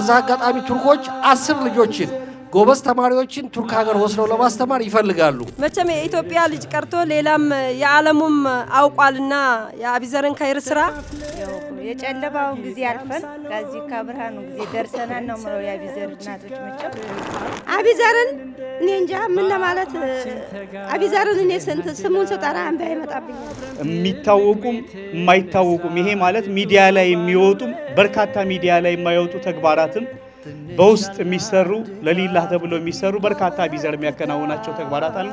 በዛ አጋጣሚ ቱርኮች 10 ልጆችን ጎበዝ ተማሪዎችን ቱርክ ሀገር ወስደው ለማስተማር ይፈልጋሉ። መቼም የኢትዮጵያ ልጅ ቀርቶ ሌላም የዓለሙም አውቋልና የአቢዘርን ካይር ስራ የጨለማውን ጊዜ አልፈን ከዚህ ከብርሃኑ ጊዜ ደርሰናል ነው ምለው የአቢዘር እናቶች መቼም አቢዘርን እኔ እንጃ ምን ለማለት አቢዘርን እኔ ስሙን ስጠራ አንባ ይመጣብኝ የሚታወቁም የማይታወቁም ይሄ ማለት ሚዲያ ላይ የሚወጡም በርካታ ሚዲያ ላይ የማይወጡ ተግባራትም በውስጥ የሚሰሩ ለሊላህ ተብሎ የሚሰሩ በርካታ አቢዘር የሚያከናውናቸው ተግባራት አሉ።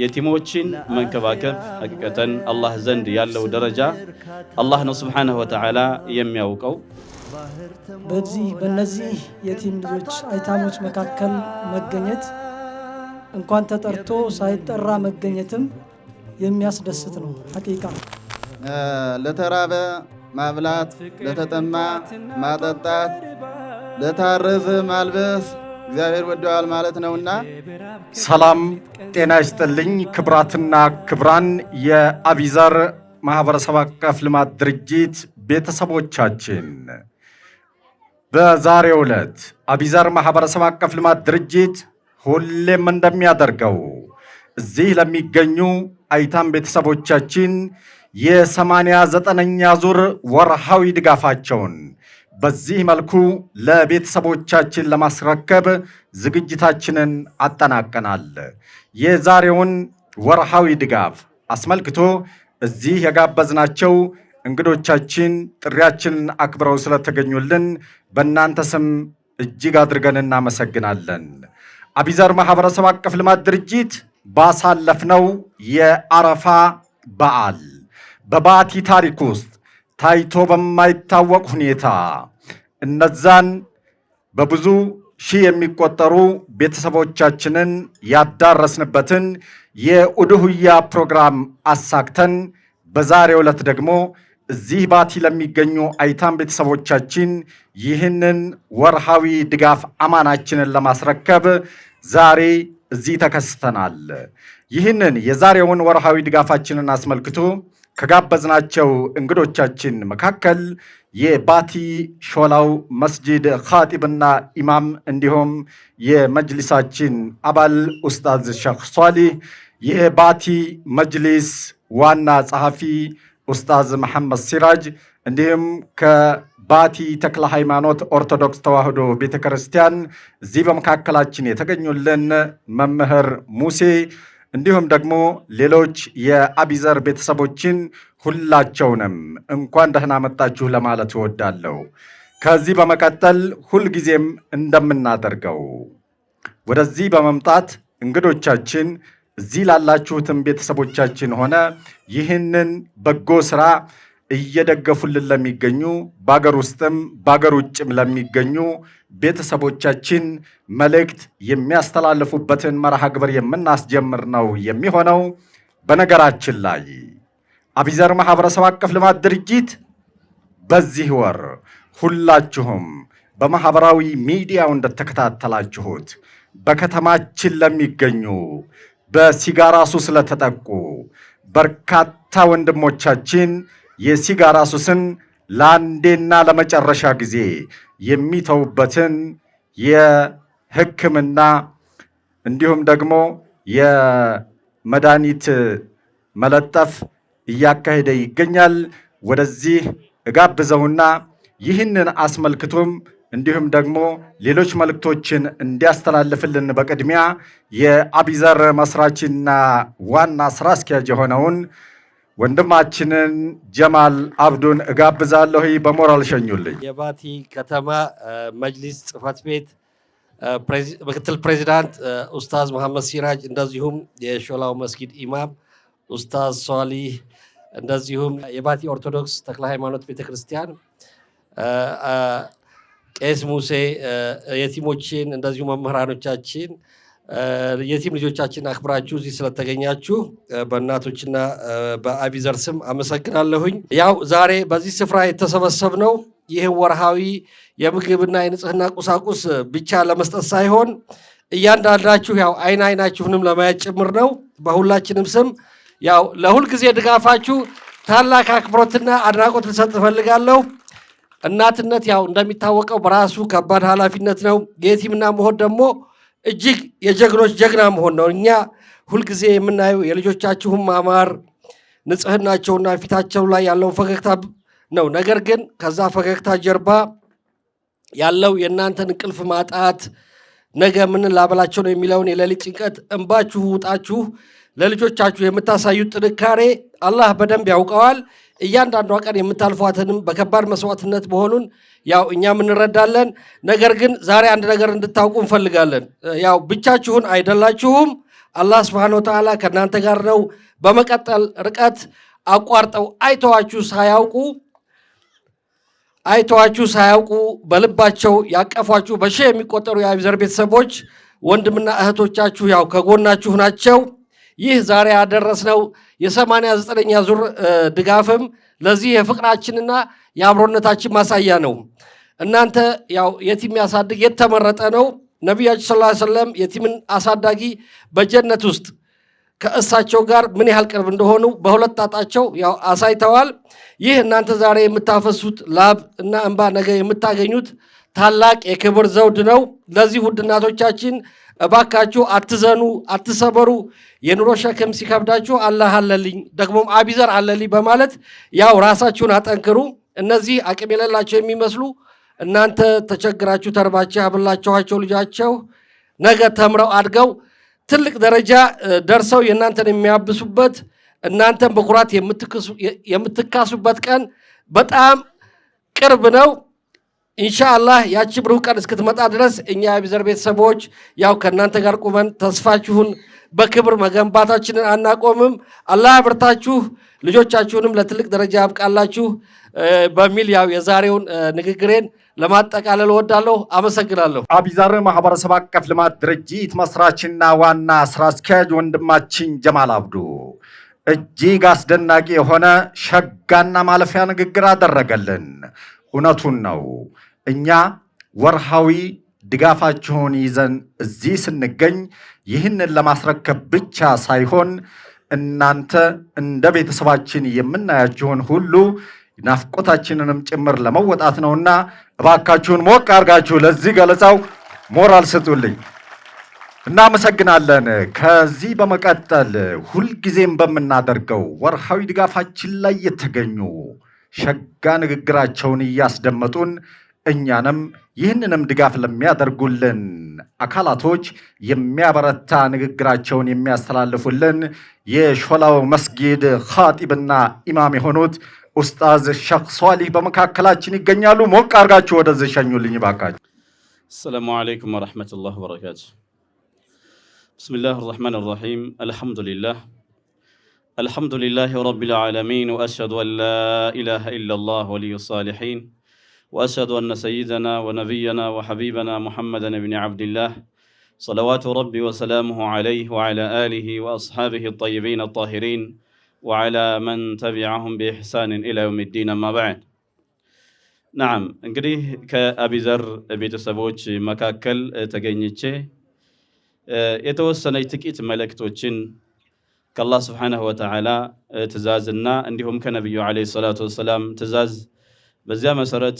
የቲሞችን መንከባከብ ሐቂቀተን አላህ ዘንድ ያለው ደረጃ አላህ ነው ሱብሓነሁ ወተዓላ የሚያውቀው። በእነዚህ የቲም ልጆች አይታሞች መካከል መገኘት እንኳን ተጠርቶ ሳይጠራ መገኘትም የሚያስደስት ነው። ሐቂቃ ለተራበ ማብላት፣ ለተጠማ ማጠጣት፣ ለታረዘ ማልበስ እግዚአብሔር ወደዋል ማለት ነውና። ሰላም ጤና ይስጥልኝ። ክብራትና ክብራን የአቢዘር ማህበረሰብ አቀፍ ልማት ድርጅት ቤተሰቦቻችን በዛሬው ዕለት አቢዘር ማህበረሰብ አቀፍ ልማት ድርጅት ሁሌም እንደሚያደርገው እዚህ ለሚገኙ አይታም ቤተሰቦቻችን የ89ኛ ዙር ወርሃዊ ድጋፋቸውን በዚህ መልኩ ለቤተሰቦቻችን ለማስረከብ ዝግጅታችንን አጠናቀናል። የዛሬውን ወርሃዊ ድጋፍ አስመልክቶ እዚህ የጋበዝናቸው እንግዶቻችን ጥሪያችንን አክብረው ስለተገኙልን በእናንተ ስም እጅግ አድርገን እናመሰግናለን። አቢዘር ማህበረሰብ አቀፍ ልማት ድርጅት ባሳለፍነው የአረፋ በዓል በባቲ ታሪክ ውስጥ ታይቶ በማይታወቅ ሁኔታ እነዛን በብዙ ሺህ የሚቆጠሩ ቤተሰቦቻችንን ያዳረስንበትን የኡድሁያ ፕሮግራም አሳክተን በዛሬው ዕለት ደግሞ እዚህ ባቲ ለሚገኙ አይታም ቤተሰቦቻችን ይህንን ወርሃዊ ድጋፍ አማናችንን ለማስረከብ ዛሬ እዚህ ተከስተናል። ይህንን የዛሬውን ወርሃዊ ድጋፋችንን አስመልክቶ ከጋበዝናቸው እንግዶቻችን መካከል የባቲ ሾላው መስጂድ ኻጢብና ኢማም እንዲሁም የመጅሊሳችን አባል ኡስታዝ ሼኽ ሷሊህ፣ የባቲ መጅሊስ ዋና ጸሐፊ ኡስታዝ መሐመድ ሲራጅ እንዲሁም ከባቲ ተክለ ሃይማኖት ኦርቶዶክስ ተዋህዶ ቤተክርስቲያን እዚህ በመካከላችን የተገኙልን መምህር ሙሴ እንዲሁም ደግሞ ሌሎች የአቢዘር ቤተሰቦችን ሁላቸውንም እንኳን ደህና መጣችሁ ለማለት እወዳለሁ። ከዚህ በመቀጠል ሁልጊዜም እንደምናደርገው ወደዚህ በመምጣት እንግዶቻችን እዚህ ላላችሁትም ቤተሰቦቻችን ሆነ ይህንን በጎ ስራ እየደገፉልን ለሚገኙ በአገር ውስጥም በአገር ውጭም ለሚገኙ ቤተሰቦቻችን መልእክት የሚያስተላልፉበትን መርሃ ግብር የምናስጀምር ነው የሚሆነው። በነገራችን ላይ አቢዘር ማህበረሰብ አቀፍ ልማት ድርጅት በዚህ ወር ሁላችሁም በማህበራዊ ሚዲያው እንደተከታተላችሁት በከተማችን ለሚገኙ በሲጋራ ሱስ ለተጠቁ በርካታ ወንድሞቻችን የሲጋራ ሱስን ለአንዴና ለመጨረሻ ጊዜ የሚተውበትን የሕክምና እንዲሁም ደግሞ የመድኃኒት መለጠፍ እያካሄደ ይገኛል። ወደዚህ እጋብዘውና ይህንን አስመልክቶም እንዲሁም ደግሞ ሌሎች መልእክቶችን እንዲያስተላልፍልን በቅድሚያ የአቢዘር መስራችና ዋና ስራ አስኪያጅ የሆነውን ወንድማችንን ጀማል አብዱን እጋብዛለሁ። በሞራል ሸኙልኝ። የባቲ ከተማ መጅሊስ ጽህፈት ቤት ምክትል ፕሬዚዳንት ኡስታዝ መሐመድ ሲራጅ፣ እንደዚሁም የሾላው መስጊድ ኢማም ኡስታዝ ሷሊህ፣ እንደዚሁም የባቲ ኦርቶዶክስ ተክለ ሃይማኖት ቤተክርስቲያን ቄስ ሙሴ፣ የቲሞችን እንደዚሁ መምህራኖቻችን የቲም ልጆቻችን አክብራችሁ እዚህ ስለተገኛችሁ በእናቶችና በአቢዘር ስም አመሰግናለሁኝ። ያው ዛሬ በዚህ ስፍራ የተሰበሰብነው ይህን ወርሃዊ የምግብና የንጽህና ቁሳቁስ ብቻ ለመስጠት ሳይሆን እያንዳንዳችሁ ያው አይናችሁንም ለማየት ጭምር ነው። በሁላችንም ስም ያው ለሁል ጊዜ ድጋፋችሁ ታላቅ አክብሮትና አድናቆት ልሰጥ እፈልጋለሁ። እናትነት ያው እንደሚታወቀው በራሱ ከባድ ኃላፊነት ነው። የቲምና መሆን ደግሞ እጅግ የጀግኖች ጀግና መሆን ነው። እኛ ሁልጊዜ የምናየው የልጆቻችሁን ማማር ንጽህናቸውና ፊታቸው ላይ ያለውን ፈገግታ ነው። ነገር ግን ከዛ ፈገግታ ጀርባ ያለው የእናንተን እንቅልፍ ማጣት፣ ነገ ምን ላበላቸው ነው የሚለውን የሌሊት ጭንቀት፣ እንባችሁ ውጣችሁ ለልጆቻችሁ የምታሳዩት ጥንካሬ አላህ በደንብ ያውቀዋል። እያንዳንዷ ቀን የምታልፏትንም በከባድ መስዋዕትነት መሆኑን ያው እኛም እንረዳለን። ነገር ግን ዛሬ አንድ ነገር እንድታውቁ እንፈልጋለን። ያው ብቻችሁን አይደላችሁም። አላህ ሱብሓነሁ ወተዓላ ከእናንተ ጋር ነው። በመቀጠል ርቀት አቋርጠው አይተዋችሁ ሳያውቁ በልባቸው ያቀፏችሁ በሺህ የሚቆጠሩ የአቢዘር ቤተሰቦች ወንድምና እህቶቻችሁ ያው ከጎናችሁ ናቸው። ይህ ዛሬ ያደረስነው የ89ኛ ዙር ድጋፍም ለዚህ የፍቅራችንና የአብሮነታችን ማሳያ ነው። እናንተ ያው የቲም ያሳድግ የተመረጠ ነው። ነቢያችን ሰለላሁ ዐለይሂ ወሰለም የቲምን አሳዳጊ በጀነት ውስጥ ከእሳቸው ጋር ምን ያህል ቅርብ እንደሆኑ በሁለት ጣጣቸው ያው አሳይተዋል። ይህ እናንተ ዛሬ የምታፈሱት ላብ እና እንባ ነገ የምታገኙት ታላቅ የክብር ዘውድ ነው። ለዚህ ውድ እናቶቻችን እባካችሁ አትዘኑ፣ አትሰበሩ። የኑሮ ሸክም ሲከብዳችሁ አላህ አለልኝ ደግሞም አቢዘር አለልኝ በማለት ያው ራሳችሁን አጠንክሩ። እነዚህ አቅም የሌላቸው የሚመስሉ እናንተ ተቸግራችሁ ተርባችሁ ያብላችኋቸው ልጃቸው ነገ ተምረው አድገው ትልቅ ደረጃ ደርሰው የእናንተን የሚያብሱበት እናንተን በኩራት የምትካሱበት ቀን በጣም ቅርብ ነው። ኢንሻአላህ ያቺ ብሩህ ቀን እስክትመጣ ድረስ እኛ የአቢዘር ቤተሰቦች ያው ከእናንተ ጋር ቁመን ተስፋችሁን በክብር መገንባታችንን አናቆምም። አላህ ያብርታችሁ፣ ልጆቻችሁንም ለትልቅ ደረጃ ያብቃላችሁ በሚል ያው የዛሬውን ንግግሬን ለማጠቃለል እወዳለሁ። አመሰግናለሁ። አቢዘር ማህበረሰብ አቀፍ ልማት ድርጅት መስራችና ዋና ስራ አስኪያጅ ወንድማችን ጀማል አብዱ እጅግ አስደናቂ የሆነ ሸጋና ማለፊያ ንግግር አደረገልን። እውነቱን ነው። እኛ ወርሃዊ ድጋፋችሁን ይዘን እዚህ ስንገኝ ይህንን ለማስረከብ ብቻ ሳይሆን እናንተ እንደ ቤተሰባችን የምናያችሁን ሁሉ ናፍቆታችንንም ጭምር ለመወጣት ነውና እባካችሁን ሞቅ አድርጋችሁ ለዚህ ገለጻው ሞራል ስጡልኝ። እናመሰግናለን። ከዚህ በመቀጠል ሁልጊዜም በምናደርገው ወርሃዊ ድጋፋችን ላይ የተገኙ ሸጋ ንግግራቸውን እያስደመጡን እኛንም ይህንንም ድጋፍ ለሚያደርጉልን አካላቶች የሚያበረታ ንግግራቸውን የሚያስተላልፉልን የሾላው መስጊድ ኻጢብና ኢማም የሆኑት ኡስታዝ ሼኽ ሷሊህ በመካከላችን ይገኛሉ። ሞቅ አድርጋችሁ ወደዚህ ሸኙልኝ ባካችሁ። السلام عليكم ورحمة الله وبركاته. بسم الله الرحمن الرحيم. الحمد لله رب العالمين، وأشهد أن لا إله إلا الله ولي الصالحين، وأشهد أن سيدنا ونبينا وحبيبنا محمدا بن عبد الله صلوات ربي وسلامه عليه وعلى آله وأصحابه الطيبين الطاهرين وعلى من تبعهم بإحسان إلى يوم الدين. أما بعد، نعم እንግዲህ ከአቢዘር ቤተሰቦች መካከል ተገኝቼ የተወሰነች ጥቂት መልእክቶችን ከአላህ ስብሓነሁ ወተዓላ ትእዛዝና እንዲሁም ከነቢዩ ዓለይሂ ሰላቱ ወሰላም ትእዛዝ በዚያ መሰረት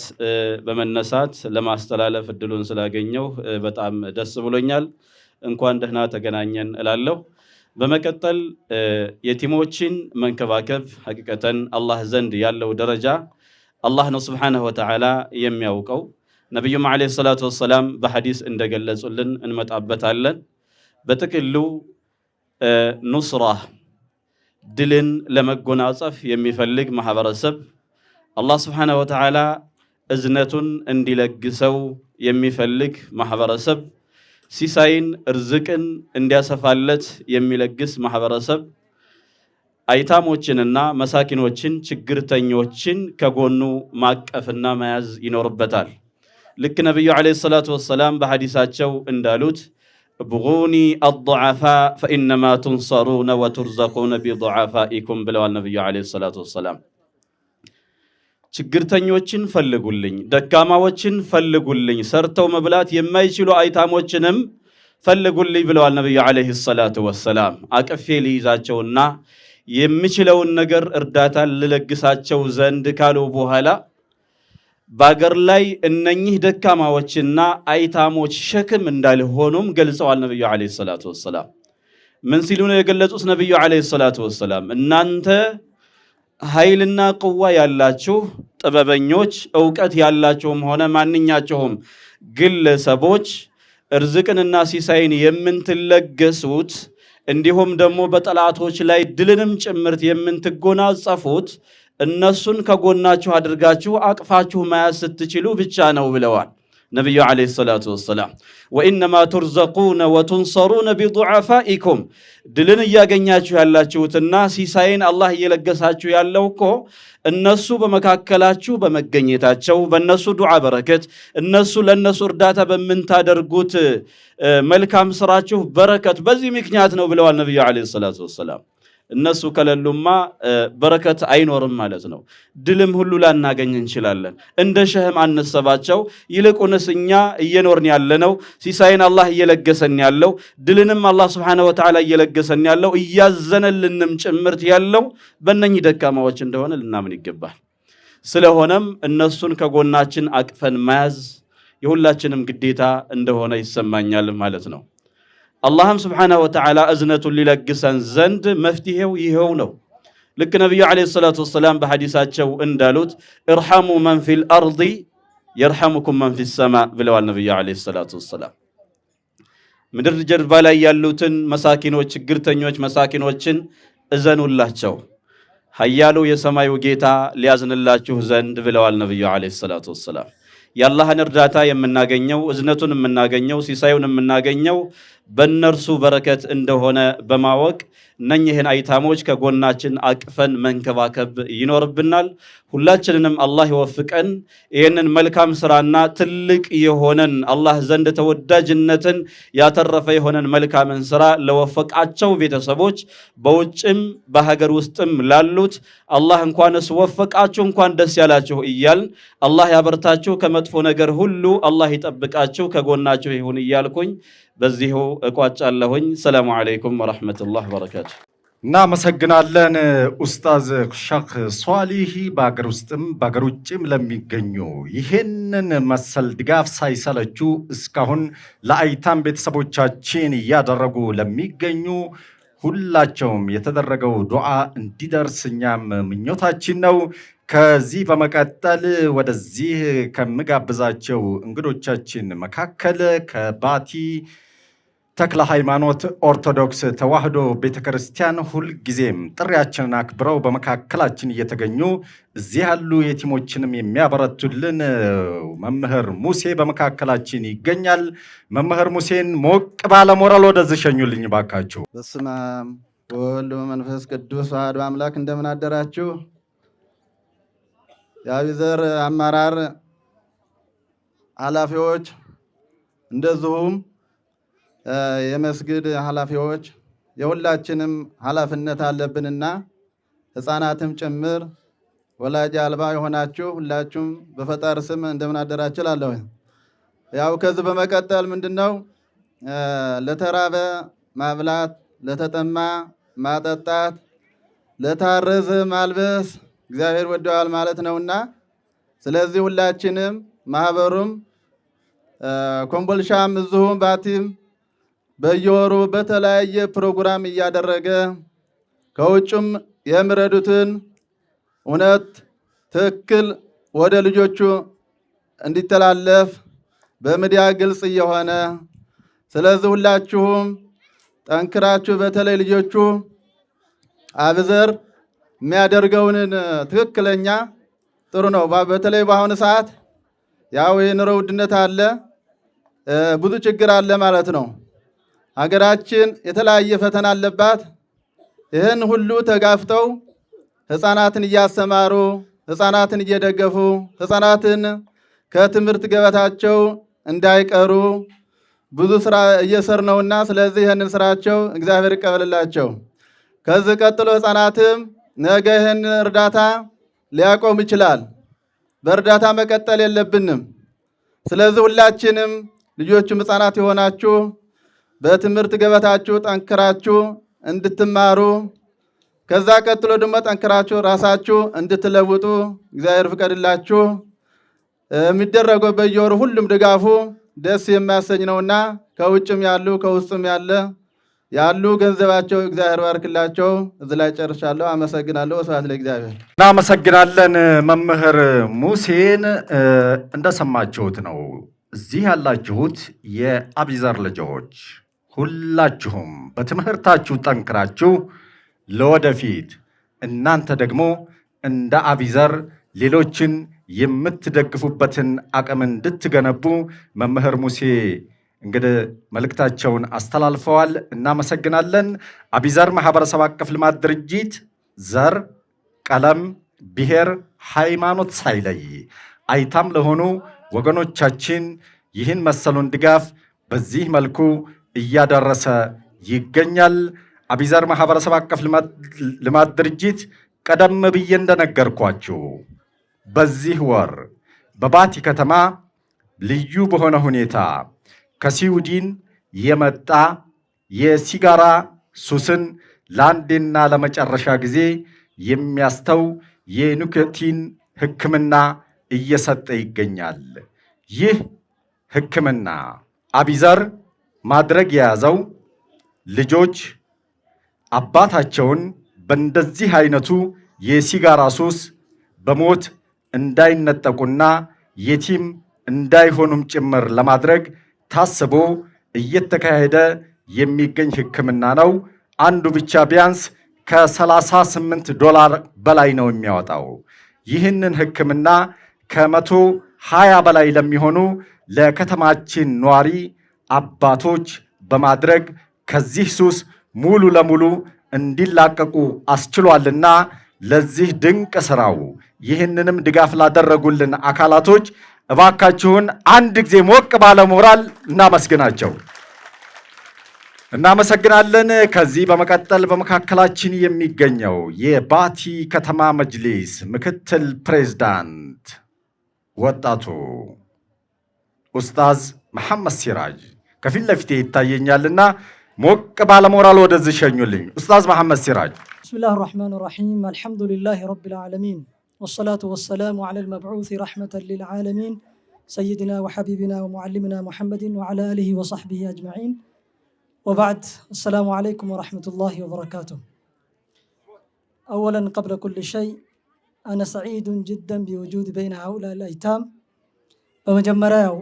በመነሳት ለማስተላለፍ እድሉን ስላገኘው በጣም ደስ ብሎኛል። እንኳን ደህና ተገናኘን እላለሁ። በመቀጠል የቲሞችን መንከባከብ ሐቂቀተን አላህ ዘንድ ያለው ደረጃ አላህ ነው ስብሓነሁ ወተዓላ የሚያውቀው። ነቢዩም ዓለይሂ ሰላቱ ወሰላም በሐዲስ እንደገለጹልን እንመጣበታለን። በጥቅሉ ኑስራ ድልን ለመጎናጸፍ የሚፈልግ ማህበረሰብ አላህ ስብሓነሁ ወተዓላ እዝነቱን እንዲለግሰው የሚፈልግ ማህበረሰብ ሲሳይን እርዝቅን እንዲያሰፋለት የሚለግስ ማህበረሰብ አይታሞችንና መሳኪኖችን ችግርተኞችን ከጎኑ ማቀፍና መያዝ ይኖርበታል። ልክ ነቢዩ ዓለይሂ ሰላቱ ወሰላም በሐዲሳቸው እንዳሉት ብጉኒ አضዓፋ ፈኢነማ ቱንሰሩነ ወቱርዘቁነ ቢضዓፋኢኩም ብለዋል ነቢዩ ዓለይሂ ሰላቱ ወሰላም። ችግርተኞችን ፈልጉልኝ፣ ደካማዎችን ፈልጉልኝ፣ ሰርተው መብላት የማይችሉ አይታሞችንም ፈልጉልኝ ብለዋል ነቢዩ ዓለይሂ ሰላቱ ወሰላም። አቅፌ ልይዛቸውና የምችለውን ነገር እርዳታ ልለግሳቸው ዘንድ ካሉ በኋላ በአገር ላይ እነኚህ ደካማዎችና አይታሞች ሸክም እንዳልሆኑም ገልጸዋል ነብዩ አለይሂ ሰላቱ ወሰላም። ምን ሲሉ ነው የገለጹት ነብዩ አለይሂ ሰላቱ ወሰላም? እናንተ ኃይልና ቅዋ ያላችሁ ጥበበኞች ዕውቀት ያላችሁም ሆነ ማንኛቸውም ግለሰቦች እርዝቅንና ሲሳይን የምንትለገሱት እንዲሁም ደግሞ በጠላቶች ላይ ድልንም ጭምርት የምንትጎናጸፉት እነሱን ከጎናችሁ አድርጋችሁ አቅፋችሁ መያዝ ስትችሉ ብቻ ነው ብለዋል ነብዩ አለይሂ ሰላቱ ወሰላም። ወኢነማ ቱርዘቁነ ወቱንሰሩነ ቢዱዓፋኢኩም ድልን እያገኛችሁ ያላችሁትና ሲሳይን አላህ እየለገሳችሁ ያለው እኮ እነሱ በመካከላችሁ በመገኘታቸው በእነሱ ዱዓ በረከት እነሱ ለእነሱ እርዳታ በምንታደርጉት መልካም ስራችሁ በረከት በዚህ ምክንያት ነው ብለዋል ነብዩ አለይሂ ሰላቱ ወሰላም። እነሱ ከሌሉማ በረከት አይኖርም ማለት ነው። ድልም ሁሉ ላናገኝ እንችላለን። እንደ ሸህም አነሰባቸው። ይልቁንስ እኛ እየኖርን ያለነው ሲሳይን አላህ እየለገሰን ያለው ድልንም አላህ Subhanahu Wa Ta'ala እየለገሰን ያለው እያዘነልንም ጭምርት ያለው በእነኚህ ደካማዎች እንደሆነ ልናምን ይገባል። ስለሆነም እነሱን ከጎናችን አቅፈን መያዝ የሁላችንም ግዴታ እንደሆነ ይሰማኛል ማለት ነው። አላህም Subhanahu Wa Ta'ala እዝነቱን ሊለግሰን ዘንድ መፍትሄው ይሄው ነው። ልክ ነብዩ አለይሂ ሰላቱ ወሰላም በሐዲሳቸው እንዳሉት እርሐሙ መን ፊል አርዲ የርሐሙኩም መን ፊስ ሰማ ብለዋል ነብዩ አለይሂ ሰላቱ ወሰላም። ምድር ጀርባ ላይ ያሉትን መሳኪኖች ችግርተኞች መሳኪኖችን እዘኑላቸው ኃያሉ የሰማዩ ጌታ ሊያዝንላችሁ ዘንድ ብለዋል ነብዩ አለይሂ ሰላቱ ወሰላም። የአላህን እርዳታ የምናገኘው እዝነቱን የምናገኘው ሲሳዩን የምናገኘው በእነርሱ በረከት እንደሆነ በማወቅ እነኚህን አይታሞች ከጎናችን አቅፈን መንከባከብ ይኖርብናል። ሁላችንንም አላህ ይወፍቀን። ይህንን መልካም ስራና ትልቅ የሆነን አላህ ዘንድ ተወዳጅነትን ያተረፈ የሆነን መልካምን ስራ ለወፈቃቸው ቤተሰቦች በውጭም በሀገር ውስጥም ላሉት አላህ እንኳንስ ወፈቃችሁ እንኳን ደስ ያላችሁ እያልን አላህ ያበርታችሁ፣ ከመጥፎ ነገር ሁሉ አላህ ይጠብቃችሁ፣ ከጎናችሁ ይሁን እያልኩኝ በዚሁ እቋጫለሁኝ። ሰላሙ አለይኩም ወራህመቱላህ ወበረካቱ። እናመሰግናለን ኡስታዝ ሼኽ ሷሊህ። በአገር ውስጥም በአገር ውጭም ለሚገኙ ይህንን መሰል ድጋፍ ሳይሰለቹ እስካሁን ለአይታም ቤተሰቦቻችን እያደረጉ ለሚገኙ ሁላቸውም የተደረገው ዱዓ እንዲደርስ እኛም ምኞታችን ነው። ከዚህ በመቀጠል ወደዚህ ከምጋብዛቸው እንግዶቻችን መካከል ከባቲ ተክለ ሃይማኖት ኦርቶዶክስ ተዋህዶ ቤተክርስቲያን ሁልጊዜም ጥሪያችንን አክብረው በመካከላችን እየተገኙ እዚህ ያሉ የቲሞችንም የሚያበረቱልን መምህር ሙሴ በመካከላችን ይገኛል። መምህር ሙሴን ሞቅ ባለ ሞራል ወደዚህ ሸኙልኝ ባካችሁ። በስመ አብ ወወልድ ወመንፈስ ቅዱስ አሐዱ አምላክ። እንደምን አደራችሁ? የአቢዘር አመራር ኃላፊዎች እንደዚሁም የመስጊድ ኃላፊዎች የሁላችንም ኃላፊነት አለብንና ሕፃናትም ጭምር ወላጅ አልባ የሆናችሁ ሁላችሁም በፈጣሪ ስም እንደምን አደራችሁ እላለሁ። ያው ከዚህ በመቀጠል ምንድነው ለተራበ ማብላት፣ ለተጠማ ማጠጣት፣ ለታረዘ ማልበስ እግዚአብሔር ወደዋል ማለት ነውና ስለዚህ ሁላችንም ማህበሩም ኮምቦልሻም እዚሁም ባቲም በየወሩ በተለያየ ፕሮግራም እያደረገ ከውጭም የሚረዱትን እውነት ትክክል ወደ ልጆቹ እንዲተላለፍ በሚዲያ ግልጽ እየሆነ ስለዚህ ሁላችሁም ጠንክራችሁ በተለይ ልጆቹ አብዘር የሚያደርገውን ትክክለኛ ጥሩ ነው። በተለይ በአሁኑ ሰዓት ያው የኑሮ ውድነት አለ፣ ብዙ ችግር አለ ማለት ነው። ሀገራችን የተለያየ ፈተና አለባት። ይህን ሁሉ ተጋፍተው ሕፃናትን እያስተማሩ ሕፃናትን እየደገፉ ሕፃናትን ከትምህርት ገበታቸው እንዳይቀሩ ብዙ ስራ እየሰሩ ነውና ስለዚህ ይህንን ስራቸው እግዚአብሔር ይቀበልላቸው። ከዚህ ቀጥሎ ሕፃናትም ነገ ይህን እርዳታ ሊያቆም ይችላል። በእርዳታ መቀጠል የለብንም። ስለዚህ ሁላችንም ልጆቹም ሕፃናት የሆናችሁ በትምህርት ገበታችሁ ጠንክራችሁ እንድትማሩ ከዛ ቀጥሎ ደግሞ ጠንክራችሁ ራሳችሁ እንድትለውጡ እግዚአብሔር ፍቀድላችሁ። የሚደረገው በየወሩ ሁሉም ድጋፉ ደስ የሚያሰኝ ነውና ከውጭም ያሉ ከውስጥም ያሉ ገንዘባቸው እግዚአብሔር ባርክላቸው። እዚህ ላይ ጨርሻለሁ። አመሰግናለሁ። ወስብሐት ለእግዚአብሔር። እናመሰግናለን መምህር ሙሴን። እንደሰማችሁት ነው እዚህ ያላችሁት የአቢዘር ልጆች ሁላችሁም በትምህርታችሁ ጠንክራችሁ ለወደፊት እናንተ ደግሞ እንደ አቢዘር ሌሎችን የምትደግፉበትን አቅም እንድትገነቡ መምህር ሙሴ እንግዲህ መልእክታቸውን አስተላልፈዋል። እናመሰግናለን። አቢዘር ማህበረሰብ አቀፍ ልማት ድርጅት ዘር፣ ቀለም፣ ብሔር፣ ሃይማኖት ሳይለይ አይታም ለሆኑ ወገኖቻችን ይህን መሰሉን ድጋፍ በዚህ መልኩ እያደረሰ ይገኛል። አቢዘር ማህበረሰብ አቀፍ ልማት ድርጅት ቀደም ብዬ እንደነገርኳችሁ በዚህ ወር በባቲ ከተማ ልዩ በሆነ ሁኔታ ከስዊድን የመጣ የሲጋራ ሱስን ለአንዴና ለመጨረሻ ጊዜ የሚያስተው የኒኮቲን ሕክምና እየሰጠ ይገኛል። ይህ ሕክምና አቢዘር ማድረግ የያዘው ልጆች አባታቸውን በእንደዚህ አይነቱ የሲጋራ ሱስ በሞት እንዳይነጠቁና የቲም እንዳይሆኑም ጭምር ለማድረግ ታስቦ እየተካሄደ የሚገኝ ሕክምና ነው። አንዱ ብቻ ቢያንስ $38 በላይ ነው የሚያወጣው። ይህንን ሕክምና ከ120 በላይ ለሚሆኑ ለከተማችን ኗሪ አባቶች በማድረግ ከዚህ ሱስ ሙሉ ለሙሉ እንዲላቀቁ አስችሏልና ለዚህ ድንቅ ስራው ይህንንም ድጋፍ ላደረጉልን አካላቶች እባካችሁን አንድ ጊዜ ሞቅ ባለ ሞራል እናመስግናቸው። እናመሰግናለን። ከዚህ በመቀጠል በመካከላችን የሚገኘው የባቲ ከተማ መጅሊስ ምክትል ፕሬዝዳንት ወጣቱ ኡስታዝ መሐመድ ሲራጅ ከፊት ለፊቴ ይታየኛልና ሞቅ ባለ ሞራል ወደዚህ ሸኙልኝ። ኡስታዝ መሐመድ ሲራጅ። ብስሚላህ ራህማን ራሒም አልሐምዱሊላህ ረቢል ዓለሚን ወሰላቱ ወሰላሙ ዐለል መብዑስ ረሕመተን ሊልዓለሚን ሰይድና ወሐቢብና ወሙዓሊምና ሙሐመድን ወዐላ አሊሂ ወሰሕቢሂ አጅመዒን ወባዕድ። አሰላሙ ዓለይኩም ወረሕመቱላሂ ወበረካቱሁ። አወለን ቀብለ ኩል ሸይ አነ ሰዒዱን ጅደን ቢውጁድ በይነ ሃኡላኢ ልአይታም። በመጀመሪያ ያው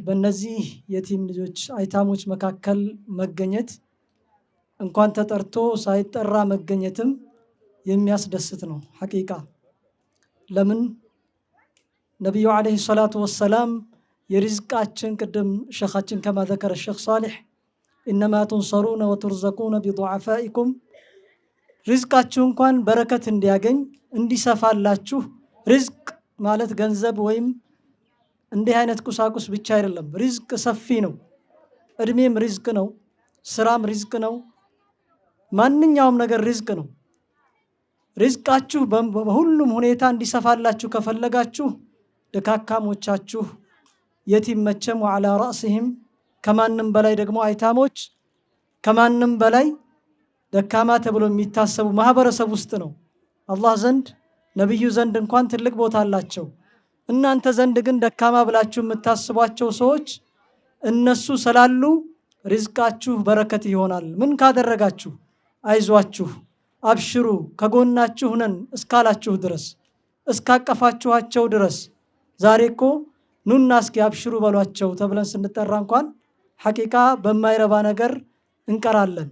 በእነዚህ የቲም ልጆች አይታሞች መካከል መገኘት እንኳን ተጠርቶ ሳይጠራ መገኘትም የሚያስደስት ነው ሐቂቃ። ለምን ነቢዩ ዓለይሂ ሰላቱ ወሰላም የሪዝቃችን ቅድም ሸኻችን ከማ ዘከረ ሸኽ ሳሊሕ ኢነማ ቱንሰሩነ ወቱርዘቁነ ቢዱዓፋኢኩም፣ ሪዝቃችሁ እንኳን በረከት እንዲያገኝ እንዲሰፋላችሁ። ሪዝቅ ማለት ገንዘብ ወይም እንዲህ አይነት ቁሳቁስ ብቻ አይደለም። ሪዝቅ ሰፊ ነው። እድሜም ሪዝቅ ነው። ስራም ሪዝቅ ነው። ማንኛውም ነገር ሪዝቅ ነው። ሪዝቃችሁ በሁሉም ሁኔታ እንዲሰፋላችሁ ከፈለጋችሁ ደካካሞቻችሁ የቲም መቸም ወዓላ ረእሲህም፣ ከማንም በላይ ደግሞ አይታሞች ከማንም በላይ ደካማ ተብሎ የሚታሰቡ ማህበረሰብ ውስጥ ነው። አላህ ዘንድ ነቢዩ ዘንድ እንኳን ትልቅ ቦታ አላቸው። እናንተ ዘንድ ግን ደካማ ብላችሁ የምታስቧቸው ሰዎች እነሱ ስላሉ ሪዝቃችሁ በረከት ይሆናል። ምን ካደረጋችሁ? አይዟችሁ፣ አብሽሩ፣ ከጎናችሁ ነን እስካላችሁ ድረስ፣ እስካቀፋችኋቸው ድረስ። ዛሬ እኮ ኑና እስኪ አብሽሩ በሏቸው ተብለን ስንጠራ እንኳን ሐቂቃ በማይረባ ነገር እንቀራለን።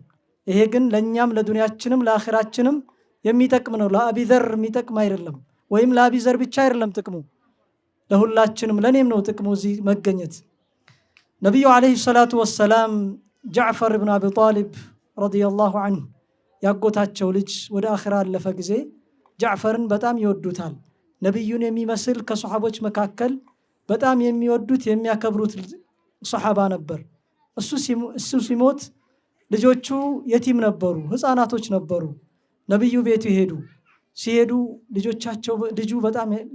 ይሄ ግን ለእኛም ለዱንያችንም ለአኺራችንም የሚጠቅም ነው። ለአቢዘር የሚጠቅም አይደለም፣ ወይም ለአቢዘር ብቻ አይደለም ጥቅሙ፣ ለሁላችንም ለኔም ነው ጥቅሙ እዚህ መገኘት። ነቢዩ ዓለይሂ ሰላቱ ወሰላም ጃዕፈር ብን አቢ ጣሊብ ረዲየላሁ ዐንሁ ያጎታቸው ልጅ ወደ አኺራ አለፈ ጊዜ ጃዕፈርን በጣም ይወዱታል። ነቢዩን የሚመስል ከሰሓቦች መካከል በጣም የሚወዱት የሚያከብሩት ሰሓባ ነበር። እሱ ሲሞት ልጆቹ የቲም ነበሩ፣ ህፃናቶች ነበሩ። ነቢዩ ቤቱ ሄዱ። ሲሄዱ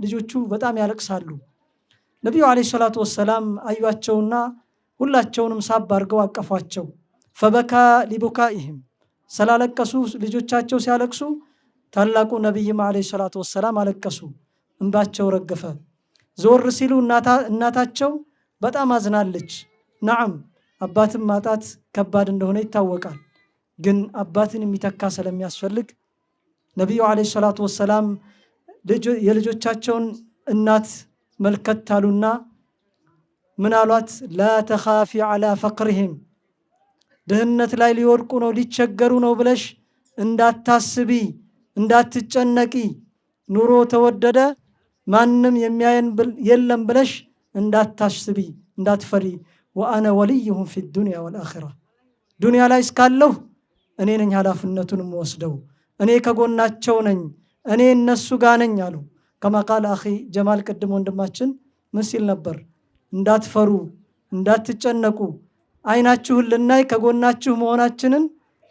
ልጆቹ በጣም ያለቅሳሉ። ነቢዩ ዓለይሂ ሰላቱ ወሰላም አዩአቸውና ሁላቸውንም ሳብ አድርገው አቀፏቸው። ፈበካ ሊቡካኢህም፣ ስላለቀሱ ልጆቻቸው ሲያለቅሱ ታላቁ ነቢይም ዓለይሂ ሰላቱ ወሰላም አለቀሱ። እንባቸው ረገፈ። ዞር ሲሉ እናታቸው በጣም አዝናለች። ነዓም አባትን ማጣት ከባድ እንደሆነ ይታወቃል። ግን አባትን የሚተካ ስለሚያስፈልግ ነቢዩ ዓለይሂ ሰላቱ ወሰላም የልጆቻቸውን እናት መልከት አሉና ምን አሏት? ላ ተኻፊ ዐላ ፈቅሪሂም፣ ድህነት ላይ ሊወድቁ ነው ሊቸገሩ ነው ብለሽ እንዳታስቢ እንዳትጨነቂ፣ ኑሮ ተወደደ ማንም የሚያየን የለም ብለሽ እንዳታስቢ እንዳትፈሪ። ወአነ ወልዩሁም ፊ ዱንያ ወልአኺራ፣ ዱንያ ላይ እስካለሁ እኔ ነኝ ኃላፊነቱን ወስደው፣ እኔ ከጎናቸው ነኝ፣ እኔ እነሱ ጋር ነኝ አሉ። ከማ ቃል አኺ ጀማል ቅድም ወንድማችን ምን ሲል ነበር? እንዳትፈሩ እንዳትጨነቁ፣ አይናችሁን ልናይ ከጎናችሁ መሆናችንን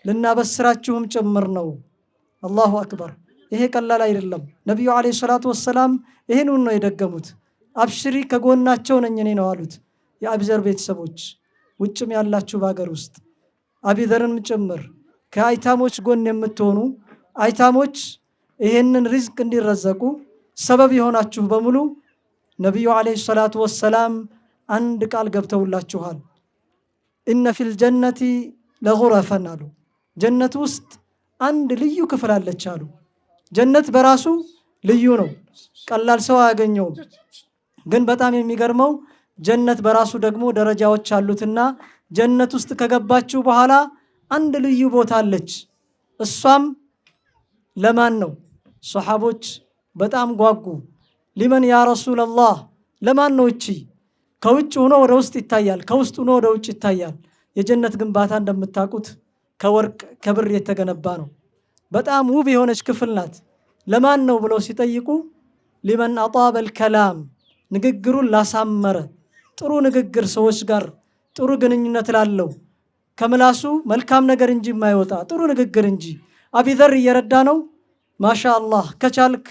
ልናበስራችሁም ጭምር ነው። አላሁ አክበር። ይሄ ቀላል አይደለም። ነቢዩ ዓለይሂ ሰላቱ ወሰላም ይህን ነው የደገሙት። አብሽሪ ከጎናቸው ነኝ እኔ ነው አሉት። የአቢዘር ቤተሰቦች ውጭም ያላችሁ በሀገር ውስጥ አቢዘርንም ጭምር ከአይታሞች ጎን የምትሆኑ አይታሞች ይህንን ሪዝቅ እንዲረዘቁ ሰበብ የሆናችሁ በሙሉ ነቢዩ ዓለይሂ ሰላቱ ወሰላም አንድ ቃል ገብተውላችኋል። ኢነ ፊል ጀነቲ ለጉረፈን አሉ። ጀነት ውስጥ አንድ ልዩ ክፍል አለች አሉ። ጀነት በራሱ ልዩ ነው፣ ቀላል ሰው አያገኘውም። ግን በጣም የሚገርመው ጀነት በራሱ ደግሞ ደረጃዎች አሉትና ጀነት ውስጥ ከገባችሁ በኋላ አንድ ልዩ ቦታ አለች። እሷም ለማን ነው? ሶሐቦች በጣም ጓጉ። ሊመን ያ ረሱለላህ፣ ለማን ነው እቺ? ከውጭ ሆኖ ወደ ውስጥ ይታያል፣ ከውስጥ ሆኖ ወደ ውጭ ይታያል። የጀነት ግንባታ እንደምታውቁት ከወርቅ ከብር የተገነባ ነው። በጣም ውብ የሆነች ክፍል ናት። ለማን ነው ብለው ሲጠይቁ ሊመን አጣበል ከላም፣ ንግግሩን ላሳመረ፣ ጥሩ ንግግር ሰዎች ጋር ጥሩ ግንኙነት ላለው፣ ከምላሱ መልካም ነገር እንጂ የማይወጣ ጥሩ ንግግር እንጂ። አቢዘር እየረዳ ነው። ማሻአላህ ከቻልክ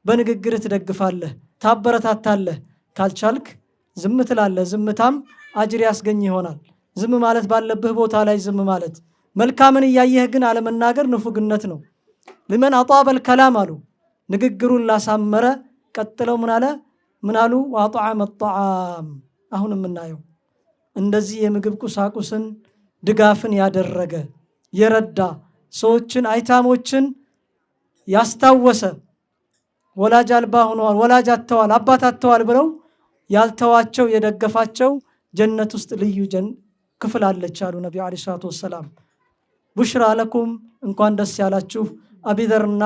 በንግግር ትደግፋለህ፣ ታበረታታለህ። ካልቻልክ ዝም ትላለህ። ዝምታም አጅር ያስገኝ ይሆናል። ዝም ማለት ባለብህ ቦታ ላይ ዝም ማለት፣ መልካምን እያየህ ግን አለመናገር ንፉግነት ነው። ሊመን አጣበል ከላም አሉ፣ ንግግሩን ላሳመረ። ቀጥለው ምን አሉ? ወአጥዓመ ጣዓም። አሁን የምናየው እንደዚህ የምግብ ቁሳቁስን ድጋፍን ያደረገ የረዳ ሰዎችን አይታሞችን ያስታወሰ፣ ወላጅ አልባ ሆነዋል፣ ወላጅ አጥተዋል፣ አባት አጥተዋል ብለው ያልተዋቸው የደገፋቸው ጀነት ውስጥ ልዩ ክፍል አለች አሉ ነቢዩ ዓለይሂ ሰላቱ ወሰላም። ቡሽራ ለኩም፣ እንኳን ደስ ያላችሁ አቢዘርና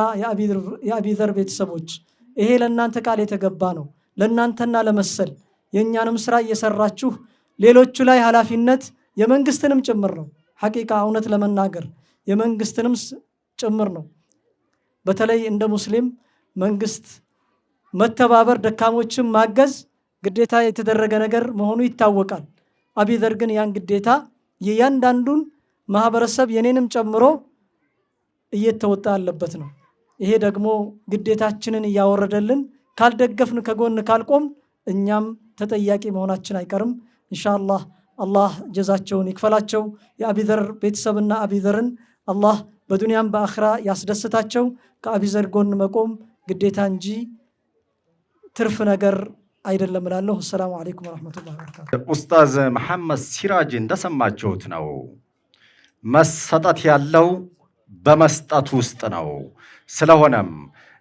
የአቢዘር ቤተሰቦች። ይሄ ለእናንተ ቃል የተገባ ነው፣ ለእናንተና ለመሰል የእኛንም ስራ እየሰራችሁ ሌሎቹ ላይ ኃላፊነት የመንግስትንም ጭምር ነው። ሐቂቃ እውነት ለመናገር የመንግስትንም ጭምር ነው። በተለይ እንደ ሙስሊም መንግስት መተባበር፣ ደካሞችን ማገዝ ግዴታ የተደረገ ነገር መሆኑ ይታወቃል። አቢዘር ግን ያን ግዴታ የእያንዳንዱን ማህበረሰብ የኔንም ጨምሮ እየተወጣ ያለበት ነው። ይሄ ደግሞ ግዴታችንን እያወረደልን ካልደገፍን ከጎን ካልቆም እኛም ተጠያቂ መሆናችን አይቀርም። ኢንሻአላህ አላህ ጀዛቸውን ይክፈላቸው። የአቢዘር ቤተሰብና አቢዘርን አላህ በዱንያም በአኽራ ያስደስታቸው። ከአቢዘር ጎን መቆም ግዴታ እንጂ ትርፍ ነገር አይደለም እላለሁ። ሰላሙ አለይኩም ወራህመቱላሂ ወበረካቱ። ኡስታዝ መሐመድ ሲራጅ እንደሰማችሁት ነው። መሰጠት ያለው በመስጠት ውስጥ ነው። ስለሆነም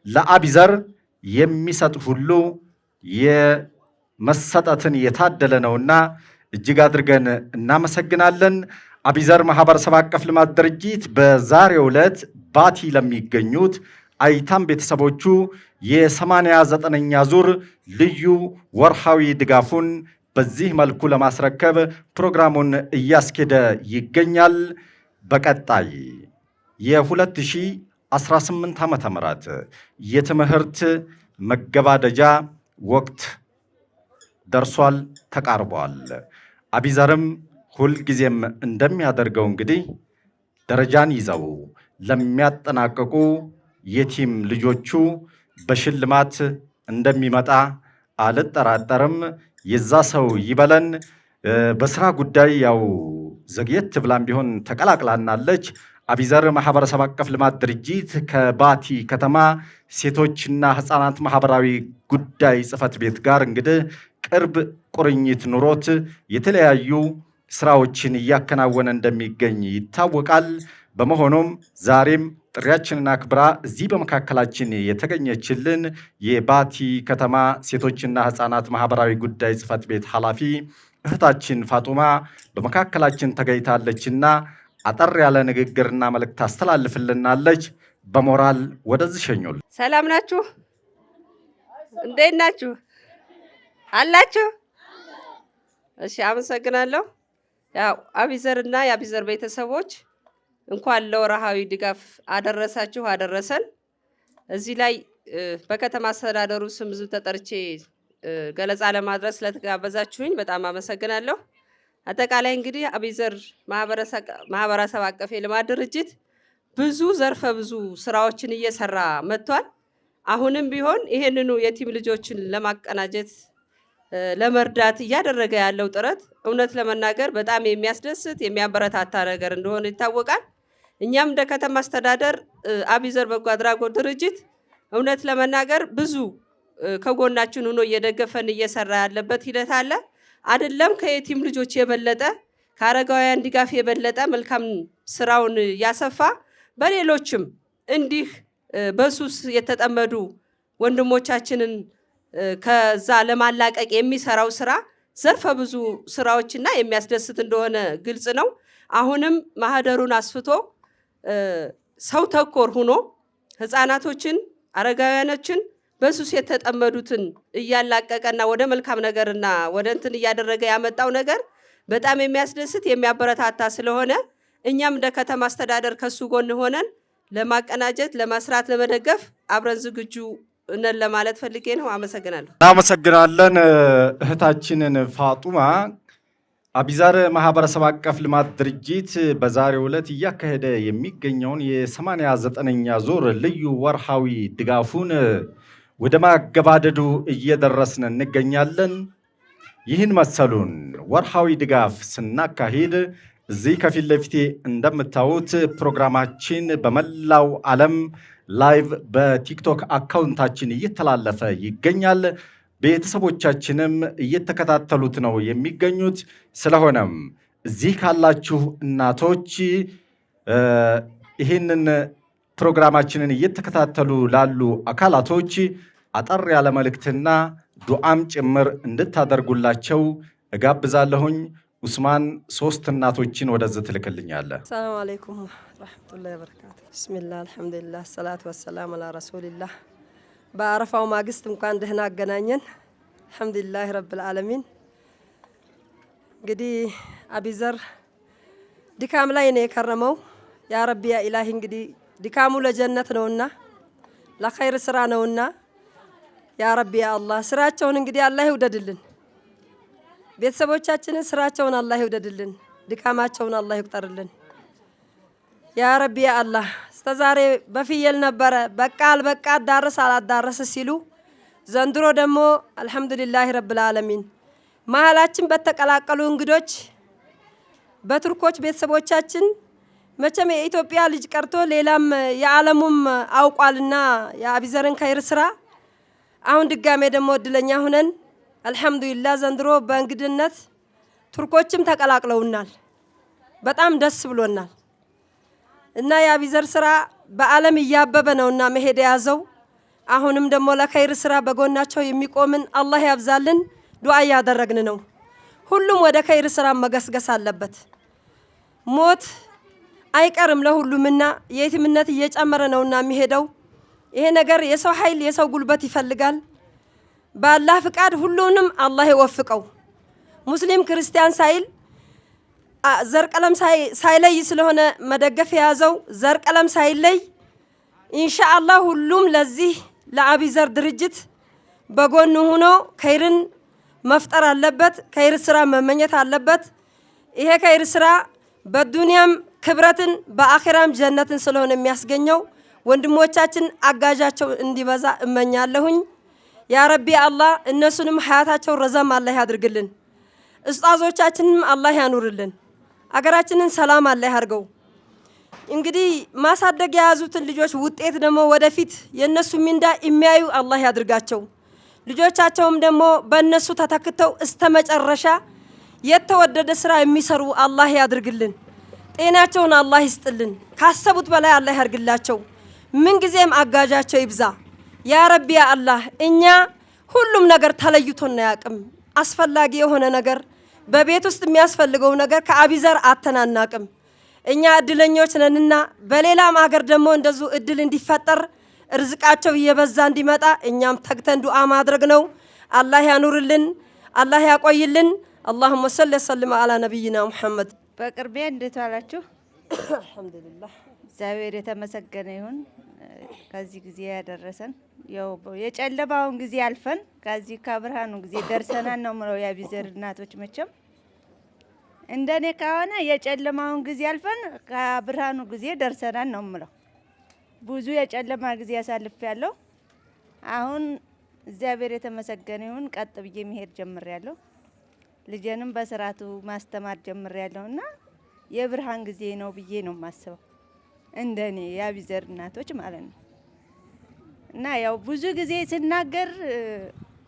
ለአቢዘር የሚሰጥ ሁሉ የመሰጠትን የታደለ ነውና እጅግ አድርገን እናመሰግናለን። አቢዘር ማህበረሰብ አቀፍ ልማት ድርጅት በዛሬው ዕለት ባቲ ለሚገኙት አይታም ቤተሰቦቹ የ89ኛ ዙር ልዩ ወርሃዊ ድጋፉን በዚህ መልኩ ለማስረከብ ፕሮግራሙን እያስኬደ ይገኛል። በቀጣይ የ2018 ዓ.ም የትምህርት መገባደጃ ወቅት ደርሷል፣ ተቃርቧል። አቢዘርም ሁልጊዜም እንደሚያደርገው እንግዲህ ደረጃን ይዘው ለሚያጠናቅቁ የቲም ልጆቹ በሽልማት እንደሚመጣ አልጠራጠርም። የዛ ሰው ይበለን። በስራ ጉዳይ ያው ዘግየት ብላም ቢሆን ተቀላቅላናለች። አቢዘር ማህበረሰብ አቀፍ ልማት ድርጅት ከባቲ ከተማ ሴቶችና ህፃናት ማህበራዊ ጉዳይ ጽህፈት ቤት ጋር እንግዲህ ቅርብ ቁርኝት ኑሮት የተለያዩ ስራዎችን እያከናወነ እንደሚገኝ ይታወቃል። በመሆኑም ዛሬም ጥሪያችንን አክብራ እዚህ በመካከላችን የተገኘችልን የባቲ ከተማ ሴቶችና ህፃናት ማህበራዊ ጉዳይ ጽህፈት ቤት ኃላፊ እህታችን ፋጡማ በመካከላችን ተገኝታለችና አጠር ያለ ንግግርና መልእክት ታስተላልፍልናለች። በሞራል ወደዚህ ሸኙል። ሰላም ናችሁ? እንዴት ናችሁ? አላችሁ? እሺ፣ አመሰግናለሁ። ያው አቢዘርና የአቢዘር ቤተሰቦች እንኳን ለወርሃዊ ድጋፍ አደረሳችሁ አደረሰን። እዚህ ላይ በከተማ አስተዳደሩ ስም ተጠርቼ ገለጻ ለማድረስ ስለተጋበዛችሁኝ በጣም አመሰግናለሁ። አጠቃላይ እንግዲህ አቢዘር ማህበረሰብ አቀፍ የልማት ድርጅት ብዙ ዘርፈ ብዙ ስራዎችን እየሰራ መጥቷል። አሁንም ቢሆን ይሄንኑ የቲም ልጆችን ለማቀናጀት ለመርዳት እያደረገ ያለው ጥረት እውነት ለመናገር በጣም የሚያስደስት የሚያበረታታ ነገር እንደሆነ ይታወቃል። እኛም እንደ ከተማ አስተዳደር አቢዘር በጎ አድራጎት ድርጅት እውነት ለመናገር ብዙ ከጎናችን ሆኖ እየደገፈን እየሰራ ያለበት ሂደት አለ። አይደለም ከየቲም ልጆች የበለጠ ከአረጋውያን ድጋፍ የበለጠ መልካም ስራውን ያሰፋ በሌሎችም እንዲህ በሱስ የተጠመዱ ወንድሞቻችንን ከዛ ለማላቀቅ የሚሰራው ስራ ዘርፈ ብዙ ስራዎችና የሚያስደስት እንደሆነ ግልጽ ነው። አሁንም ማህደሩን አስፍቶ ሰው ተኮር ሆኖ ህፃናቶችን፣ አረጋውያኖችን በሱስ የተጠመዱትን እያላቀቀና ወደ መልካም ነገርና ወደ እንትን እያደረገ ያመጣው ነገር በጣም የሚያስደስት የሚያበረታታ ስለሆነ እኛም እንደ ከተማ አስተዳደር ከሱ ጎን ሆነን ለማቀናጀት፣ ለመስራት፣ ለመደገፍ አብረን ዝግጁ ነን ለማለት ፈልጌ ነው። አመሰግናለሁ። እናመሰግናለን እህታችንን ፋጡማ። አቢዘር ማህበረሰብ አቀፍ ልማት ድርጅት በዛሬው ዕለት እያካሄደ የሚገኘውን የ89ኛ ዙር ልዩ ወርሃዊ ድጋፉን ወደ ማገባደዱ እየደረስን እንገኛለን። ይህን መሰሉን ወርሃዊ ድጋፍ ስናካሂድ እዚህ ከፊት ለፊቴ እንደምታዩት ፕሮግራማችን በመላው ዓለም ላይቭ በቲክቶክ አካውንታችን እየተላለፈ ይገኛል። ቤተሰቦቻችንም እየተከታተሉት ነው የሚገኙት። ስለሆነም እዚህ ካላችሁ እናቶች ይህንን ፕሮግራማችንን እየተከታተሉ ላሉ አካላቶች አጠር ያለ መልእክትና ዱዓም ጭምር እንድታደርጉላቸው እጋብዛለሁኝ። ኡስማን 3 እናቶችን ወደዚህ ትልክልኛለህ። ሰላም አለይኩም ወራህመቱላሂ ወበረካቱ። ቢስሚላህ አልሐምዱሊላህ ሰላቱ ወሰላም አላ ረሱሊላህ። በአረፋው ማግስት እንኳን ደህና አገናኘን። አልሐምዱሊላህ ረብል ዓለሚን። እንግዲህ አቢዘር ድካም ላይ ነው የከረመው። ያ ረቢ ያ ኢላሂ እንግዲህ ድካሙ ለጀነት ነውና ለኸይር ስራ ነውና ያ ረቢ ያ አላህ ስራቸውን እንግዲህ አላህ ይውደድልን። ቤተሰቦቻችንን ስራቸውን አላህ ይውደድልን። ድካማቸውን አላህ ይቁጠርልን። ያ ረቢ ያ አላህ እስከዛሬ በፍየል ነበረ በቃ አልበቃ አዳረስ አላዳረስ ሲሉ ዘንድሮ ደግሞ አልሐምዱሊላህ ረብል ዓለሚን መሀላችን በተቀላቀሉ እንግዶች በቱርኮች ቤተሰቦቻችን መቼም የኢትዮጵያ ልጅ ቀርቶ ሌላም የዓለሙም አውቋልና የአቢዘርን ኸይር ስራ አሁን ድጋሜ ደግሞ እድለኛ ሁነን አልሐምዱሊላህ ዘንድሮ በእንግድነት ቱርኮችም ተቀላቅለውናል። በጣም ደስ ብሎናል እና የአቢዘር ስራ በዓለም እያበበ ነውና መሄድ የያዘው አሁንም ደግሞ ለኸይር ስራ በጎናቸው የሚቆምን አላህ ያብዛልን። ዱዓ እያደረግን ነው። ሁሉም ወደ ኸይር ስራ መገስገስ አለበት። ሞት አይቀርም ለሁሉምና የየቲምነት እየጨመረ ነውና የሚሄደው ይሄ ነገር የሰው ኃይል የሰው ጉልበት ይፈልጋል። በአላህ ፍቃድ ሁሉንም አላህ ይወፍቀው። ሙስሊም ክርስቲያን ሳይል ዘር ቀለም ሳይለይ ስለሆነ መደገፍ የያዘው ዘር ቀለም ሳይለይ ኢንሻአላህ ሁሉም ለዚህ ለአቢዘር ድርጅት በጎን ሆኖ ኸይርን መፍጠር አለበት። ኸይር ስራ መመኘት አለበት። ይሄ ኸይር ስራ በዱንያም ክብረትን በአኺራም ጀነትን ስለሆነ የሚያስገኘው ወንድሞቻችን አጋዣቸው እንዲበዛ እመኛለሁኝ። ያ ረቢ አላህ እነሱንም ሀያታቸው ረዘም አላህ ያድርግልን። ኡስታዞቻችንም አላህ ያኑርልን። አገራችንን ሰላም አላህ ያርገው። እንግዲህ ማሳደግ የያዙትን ልጆች ውጤት ደግሞ ወደፊት የነሱ ሚንዳ የሚያዩ አላህ ያድርጋቸው። ልጆቻቸውም ደግሞ በእነሱ ተተክተው እስተመጨረሻ የተወደደ ስራ የሚሰሩ አላህ ያድርግልን። ጤናቸውን አላህ ይስጥልን። ካሰቡት በላይ አላህ ያርግላቸው። ምን ጊዜም አጋዣቸው ይብዛ ያ ረቢ ያ አላህ። እኛ ሁሉም ነገር ተለይቶና ያቅም አስፈላጊ የሆነ ነገር በቤት ውስጥ የሚያስፈልገው ነገር ከአቢዘር አተናናቅም። እኛ እድለኞች ነንና በሌላም ሀገር ደግሞ እንደዚሁ እድል እንዲፈጠር ርዝቃቸው እየበዛ እንዲመጣ እኛም ተግተን ዱዓ ማድረግ ነው። አላህ ያኑርልን፣ አላህ ያቆይልን። اللهم صل وسلم على نبينا محمد። በቅርቤ እንዴት ዋላችሁ? አልহামዱሊላህ እግዚአብሔር የተመሰገነ ይሁን ከዚህ ጊዜ ያደረሰን። ያው የጨለማውን ጊዜ አልፈን ከዚህ ከብርሃኑ ጊዜ ደርሰናል ነው ምለው የአቢዘር እናቶች መቼም እንደኔ ከሆነ የጨለማውን ጊዜ አልፈን ከብርሃኑ ጊዜ ደርሰናል ነው ምለው። ብዙ የጨለማ ጊዜ ያሳልፌያለሁ። አሁን እግዚአብሔር የተመሰገነ ይሁን ቀጥ ብዬ መሄድ ጀምሬያለሁ። ልጄንም በስርዓቱ ማስተማር ጀምሬያለሁና የብርሃን ጊዜ ነው ብዬ ነው የማስበው እንደኔ የአቢዘር እናቶች ማለት ነው። እና ያው ብዙ ጊዜ ስናገር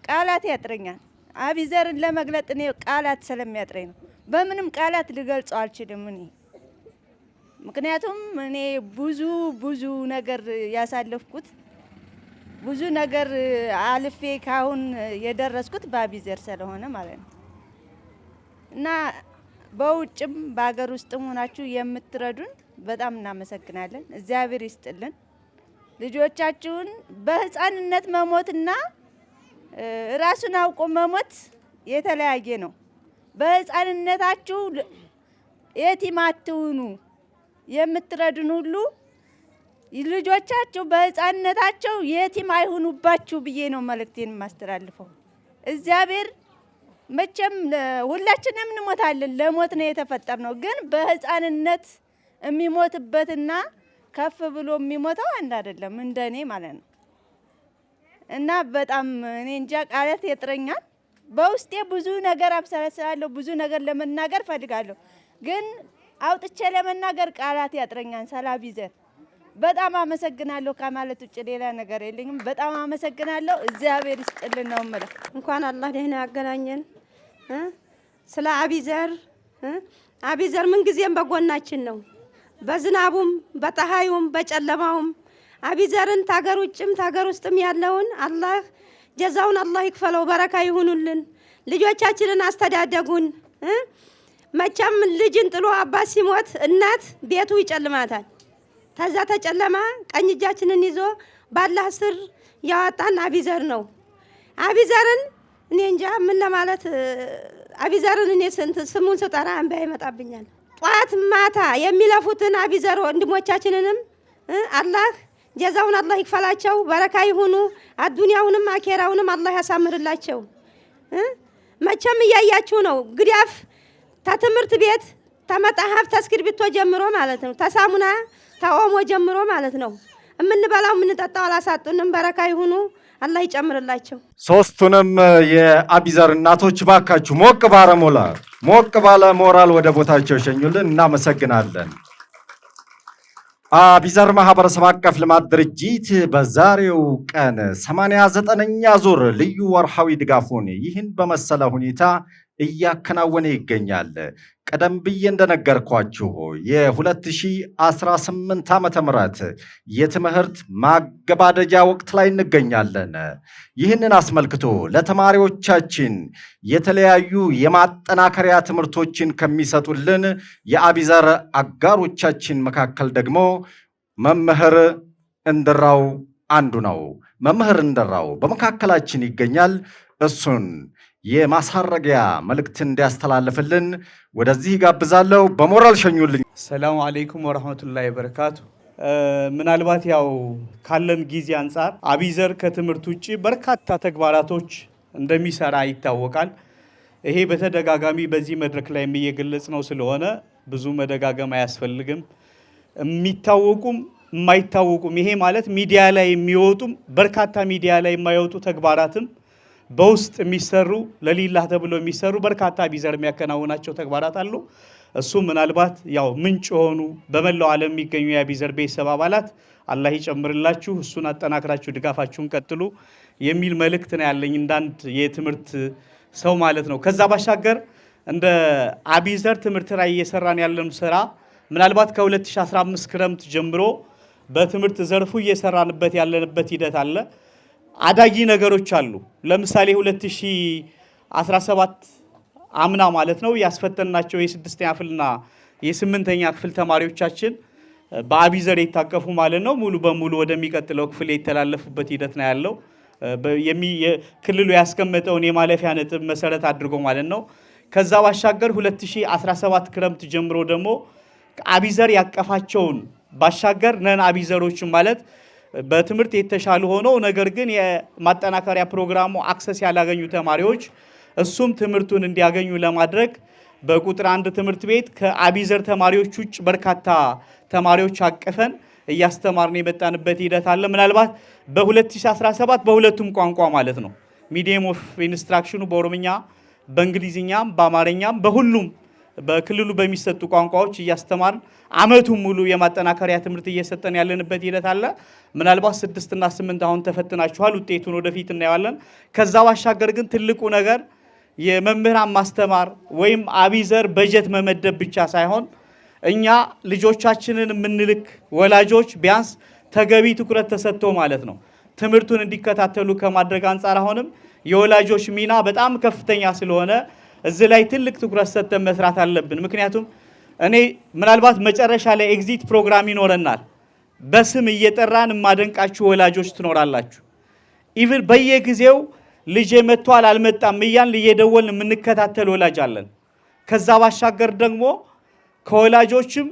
ቃላት ያጥረኛል። አቢዘርን ለመግለጥ እኔ ቃላት ስለሚያጥረኝ ነው። በምንም ቃላት ልገልጸው አልችልም እኔ። ምክንያቱም እኔ ብዙ ነገር ያሳለፍኩት ብዙ ነገር አልፌ ካሁን የደረስኩት በአቢዘር ስለሆነ ማለት ነው። እና በውጭም በአገር ውስጥም ሆናችሁ የምትረዱን በጣም እናመሰግናለን። እግዚአብሔር ይስጥልን። ልጆቻችሁን በህፃንነት መሞትና ራሱን አውቆ መሞት የተለያየ ነው። በህፃንነታችሁ የቲም አትሁኑ። የምትረዱን ሁሉ ልጆቻችሁ በህፃንነታቸው የቲም አይሁኑባችሁ ብዬ ነው መልእክቴን ማስተላልፈው። እግዚአብሔር መቼም ሁላችንም እንሞታለን፣ ለሞት ነው የተፈጠርነው። ግን በህፃንነት የሚሞትበትና ከፍ ብሎ የሚሞተው አንድ አይደለም እንደኔ ማለት ነው። እና በጣም እኔ እንጃ ቃላት ያጥረኛል። በውስጤ ብዙ ነገር አብሰለስላለሁ፣ ብዙ ነገር ለመናገር ፈልጋለሁ። ግን አውጥቼ ለመናገር ቃላት ያጥረኛል። ሰላቢዘር በጣም አመሰግናለሁ ከማለት ውጭ ሌላ ነገር የለኝም። በጣም አመሰግናለሁ። እግዚአብሔር ይስጥልን ነው የምለው። እንኳን አላህ ደህና ያገናኘን። ስለ አቢዘር ምን ጊዜም በጎናችን ነው። በዝናቡም በፀሐዩም በጨለማውም አቢዘርን ታገር ውጭም ታገር ውስጥም ያለውን አላህ ጀዛውን አላህ ይክፈለው፣ በረካ ይሁኑልን። ልጆቻችንን አስተዳደጉን። መቼም ልጅን ጥሎ አባት ሲሞት እናት ቤቱ ይጨልማታል። ተዛ ተጨለማ ቀኝ እጃችንን ይዞ ባላህ ስር ያወጣን አቢዘር ነው። አቢዘርን እኔ እንጃ ምን ለማለት። አቢዘርን እኔ ስሙን ስጠራ እንባ ይመጣብኛል። ጧት ማታ የሚለፉትን አቢዘር ወንድሞቻችንንም አላህ ጀዛውን አላህ ይክፈላቸው፣ በረካ ይሁኑ። አዱንያውንም አኬራውንም አላህ ያሳምርላቸው። መቼም እያያችሁ ነው ግዳፍ ተትምህርት ቤት ተመጣሐፍ ተስክሪብቶ ጀምሮ ማለት ነው፣ ተሳሙና ተኦሞ ጀምሮ ማለት ነው። የምንበላው የምንጠጣው አላሳጡንም። በረካ ይሁኑ፣ አላህ ይጨምርላቸው። ሶስቱንም የአቢዘር እናቶች ባካችሁ ሞቅ ባለ ሞራል ወደ ቦታቸው ሸኙልን። እናመሰግናለን። አቢዘር ማህበረሰብ አቀፍ ልማት ድርጅት በዛሬው ቀን 89ኛ ዙር ልዩ ወርሃዊ ድጋፉን ይህን በመሰለ ሁኔታ እያከናወነ ይገኛል። ቀደም ብዬ እንደነገርኳችሁ የ2018 ዓመተ ምህረት የትምህርት ማገባደጃ ወቅት ላይ እንገኛለን። ይህንን አስመልክቶ ለተማሪዎቻችን የተለያዩ የማጠናከሪያ ትምህርቶችን ከሚሰጡልን የአቢዘር አጋሮቻችን መካከል ደግሞ መምህር እንድራው አንዱ ነው። መምህር እንድራው በመካከላችን ይገኛል። እሱን የማሳረጊያ መልእክት እንዲያስተላልፍልን ወደዚህ ጋብዛለሁ። በሞራል ሸኙልኝ። ሰላሙ አለይኩም ወራህመቱላሂ ወበረካቱ። ምናልባት ያው ካለን ጊዜ አንጻር አቢዘር ከትምህርት ውጭ በርካታ ተግባራቶች እንደሚሰራ ይታወቃል። ይሄ በተደጋጋሚ በዚህ መድረክ ላይ እየገለጽ ነው ስለሆነ ብዙ መደጋገም አያስፈልግም። የሚታወቁም የማይታወቁም ይሄ ማለት ሚዲያ ላይ የሚወጡም በርካታ ሚዲያ ላይ የማይወጡ ተግባራትም በውስጥ የሚሰሩ ለሊላህ ተብሎ የሚሰሩ በርካታ አቢዘር የሚያከናውናቸው ተግባራት አሉ። እሱ ምናልባት ያው ምንጭ የሆኑ በመላው ዓለም የሚገኙ የአቢዘር ቤተሰብ አባላት አላህ ይጨምርላችሁ፣ እሱን አጠናክራችሁ ድጋፋችሁን ቀጥሉ የሚል መልእክት ነው ያለኝ እንዳንድ የትምህርት ሰው ማለት ነው። ከዛ ባሻገር እንደ አቢዘር ትምህርት ላይ እየሰራን ያለን ስራ ምናልባት ከ2015 ክረምት ጀምሮ በትምህርት ዘርፉ እየሰራንበት ያለንበት ሂደት አለ። አዳጊ ነገሮች አሉ። ለምሳሌ 2017 አምና ማለት ነው ያስፈተናቸው የ6ኛ ክፍልና የ8ኛ ክፍል ተማሪዎቻችን በአቢዘር የታቀፉ ማለት ነው ሙሉ በሙሉ ወደሚቀጥለው ክፍል የተላለፉበት ሂደት ነው ያለው። ክልሉ ያስቀመጠውን የማለፊያ ነጥብ መሰረት አድርጎ ማለት ነው። ከዛ ባሻገር 2017 ክረምት ጀምሮ ደግሞ አቢዘር ያቀፋቸውን ባሻገር ነን አቢዘሮችን ማለት በትምህርት የተሻሉ ሆነው ነገር ግን የማጠናከሪያ ፕሮግራሙ አክሰስ ያላገኙ ተማሪዎች እሱም ትምህርቱን እንዲያገኙ ለማድረግ በቁጥር 1 ትምህርት ቤት ከአቢዘር ተማሪዎች ውጭ በርካታ ተማሪዎች አቀፈን እያስተማርን የመጣንበት ሂደት አለ። ምናልባት በ2017 በሁለቱም ቋንቋ ማለት ነው ሚዲየም ኦፍ ኢንስትራክሽኑ በኦሮምኛ በእንግሊዝኛም በአማርኛም በሁሉም በክልሉ በሚሰጡ ቋንቋዎች እያስተማርን አመቱን ሙሉ የማጠናከሪያ ትምህርት እየሰጠን ያለንበት ሂደት አለ። ምናልባት 6 እና 8 አሁን ተፈትናችኋል፣ ውጤቱን ወደፊት እናየዋለን። ከዛ ባሻገር ግን ትልቁ ነገር የመምህራን ማስተማር ወይም አቢዘር በጀት መመደብ ብቻ ሳይሆን እኛ ልጆቻችንን የምንልክ ወላጆች ቢያንስ ተገቢ ትኩረት ተሰጥቶ ማለት ነው ትምህርቱን እንዲከታተሉ ከማድረግ አንጻር አሁንም የወላጆች ሚና በጣም ከፍተኛ ስለሆነ እዚህ ላይ ትልቅ ትኩረት ሰጥተን መስራት አለብን። ምክንያቱም እኔ ምናልባት መጨረሻ ላይ ኤግዚት ፕሮግራም ይኖረናል። በስም እየጠራን የማደንቃችሁ ወላጆች ትኖራላችሁ። ኢቭን በየጊዜው ልጄ መጥቷል አልመጣም እያልን እየደወልን የምንከታተል ወላጅ አለን። ከዛ ባሻገር ደግሞ ከወላጆችም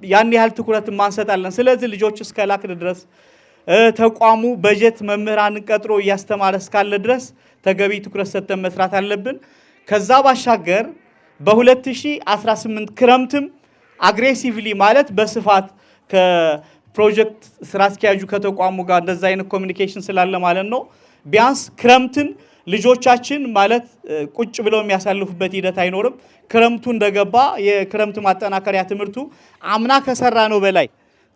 ያን ያህል ትኩረት ማንሰጣለን። ስለዚህ ልጆች እስከ ላክን ድረስ ተቋሙ በጀት መምህራን ቀጥሮ እያስተማረ እስካለ ድረስ ተገቢ ትኩረት ሰጥተን መስራት አለብን። ከዛ ባሻገር በ2018 ክረምትም አግሬሲቭሊ ማለት በስፋት ከፕሮጀክት ስራ አስኪያጁ ከተቋሙ ጋር እንደዛ አይነት ኮሚኒኬሽን ስላለ ማለት ነው ቢያንስ ክረምትን ልጆቻችን ማለት ቁጭ ብለው የሚያሳልፉበት ሂደት አይኖርም። ክረምቱ እንደገባ የክረምት ማጠናከሪያ ትምህርቱ አምና ከሰራ ነው በላይ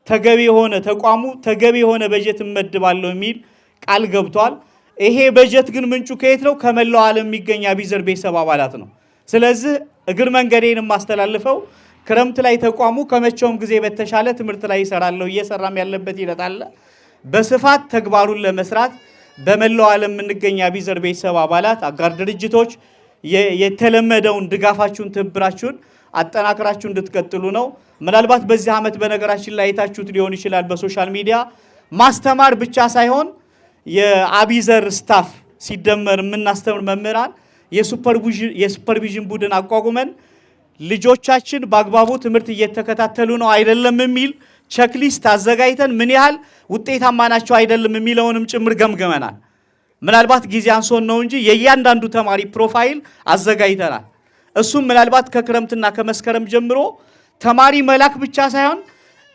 ተገቢ የሆነ ተቋሙ ተገቢ የሆነ በጀት እመድባለሁ የሚል ቃል ገብቷል። ይሄ በጀት ግን ምንጩ ከየት ነው? ከመላው ዓለም የሚገኝ አቢዘር ቤተሰብ አባላት ነው። ስለዚህ እግር መንገዴን የማስተላልፈው ክረምት ላይ ተቋሙ ከመቼውም ጊዜ በተሻለ ትምህርት ላይ ይሰራለሁ እየሰራም ያለበት ሂደት አለ። በስፋት ተግባሩን ለመስራት በመላው ዓለም የምንገኝ አቢዘር ቤተሰብ አባላት አጋር ድርጅቶች የተለመደውን ድጋፋችሁን ትብብራችሁን አጠናክራችሁ እንድትቀጥሉ ነው። ምናልባት በዚህ ዓመት በነገራችን ላይ አይታችሁት ሊሆን ይችላል በሶሻል ሚዲያ ማስተማር ብቻ ሳይሆን የአቢዘር ስታፍ ሲደመር የምናስተምር መምህራን የሱፐርቪዥን ቡድን አቋቁመን ልጆቻችን በአግባቡ ትምህርት እየተከታተሉ ነው አይደለም የሚል ቼክሊስት አዘጋጅተን ምን ያህል ውጤታማ ናቸው አይደለም የሚለውንም ጭምር ገምገመናል። ምናልባት ጊዜ አንሶን ነው እንጂ የእያንዳንዱ ተማሪ ፕሮፋይል አዘጋጅተናል። እሱም ምናልባት ከክረምትና ከመስከረም ጀምሮ ተማሪ መላክ ብቻ ሳይሆን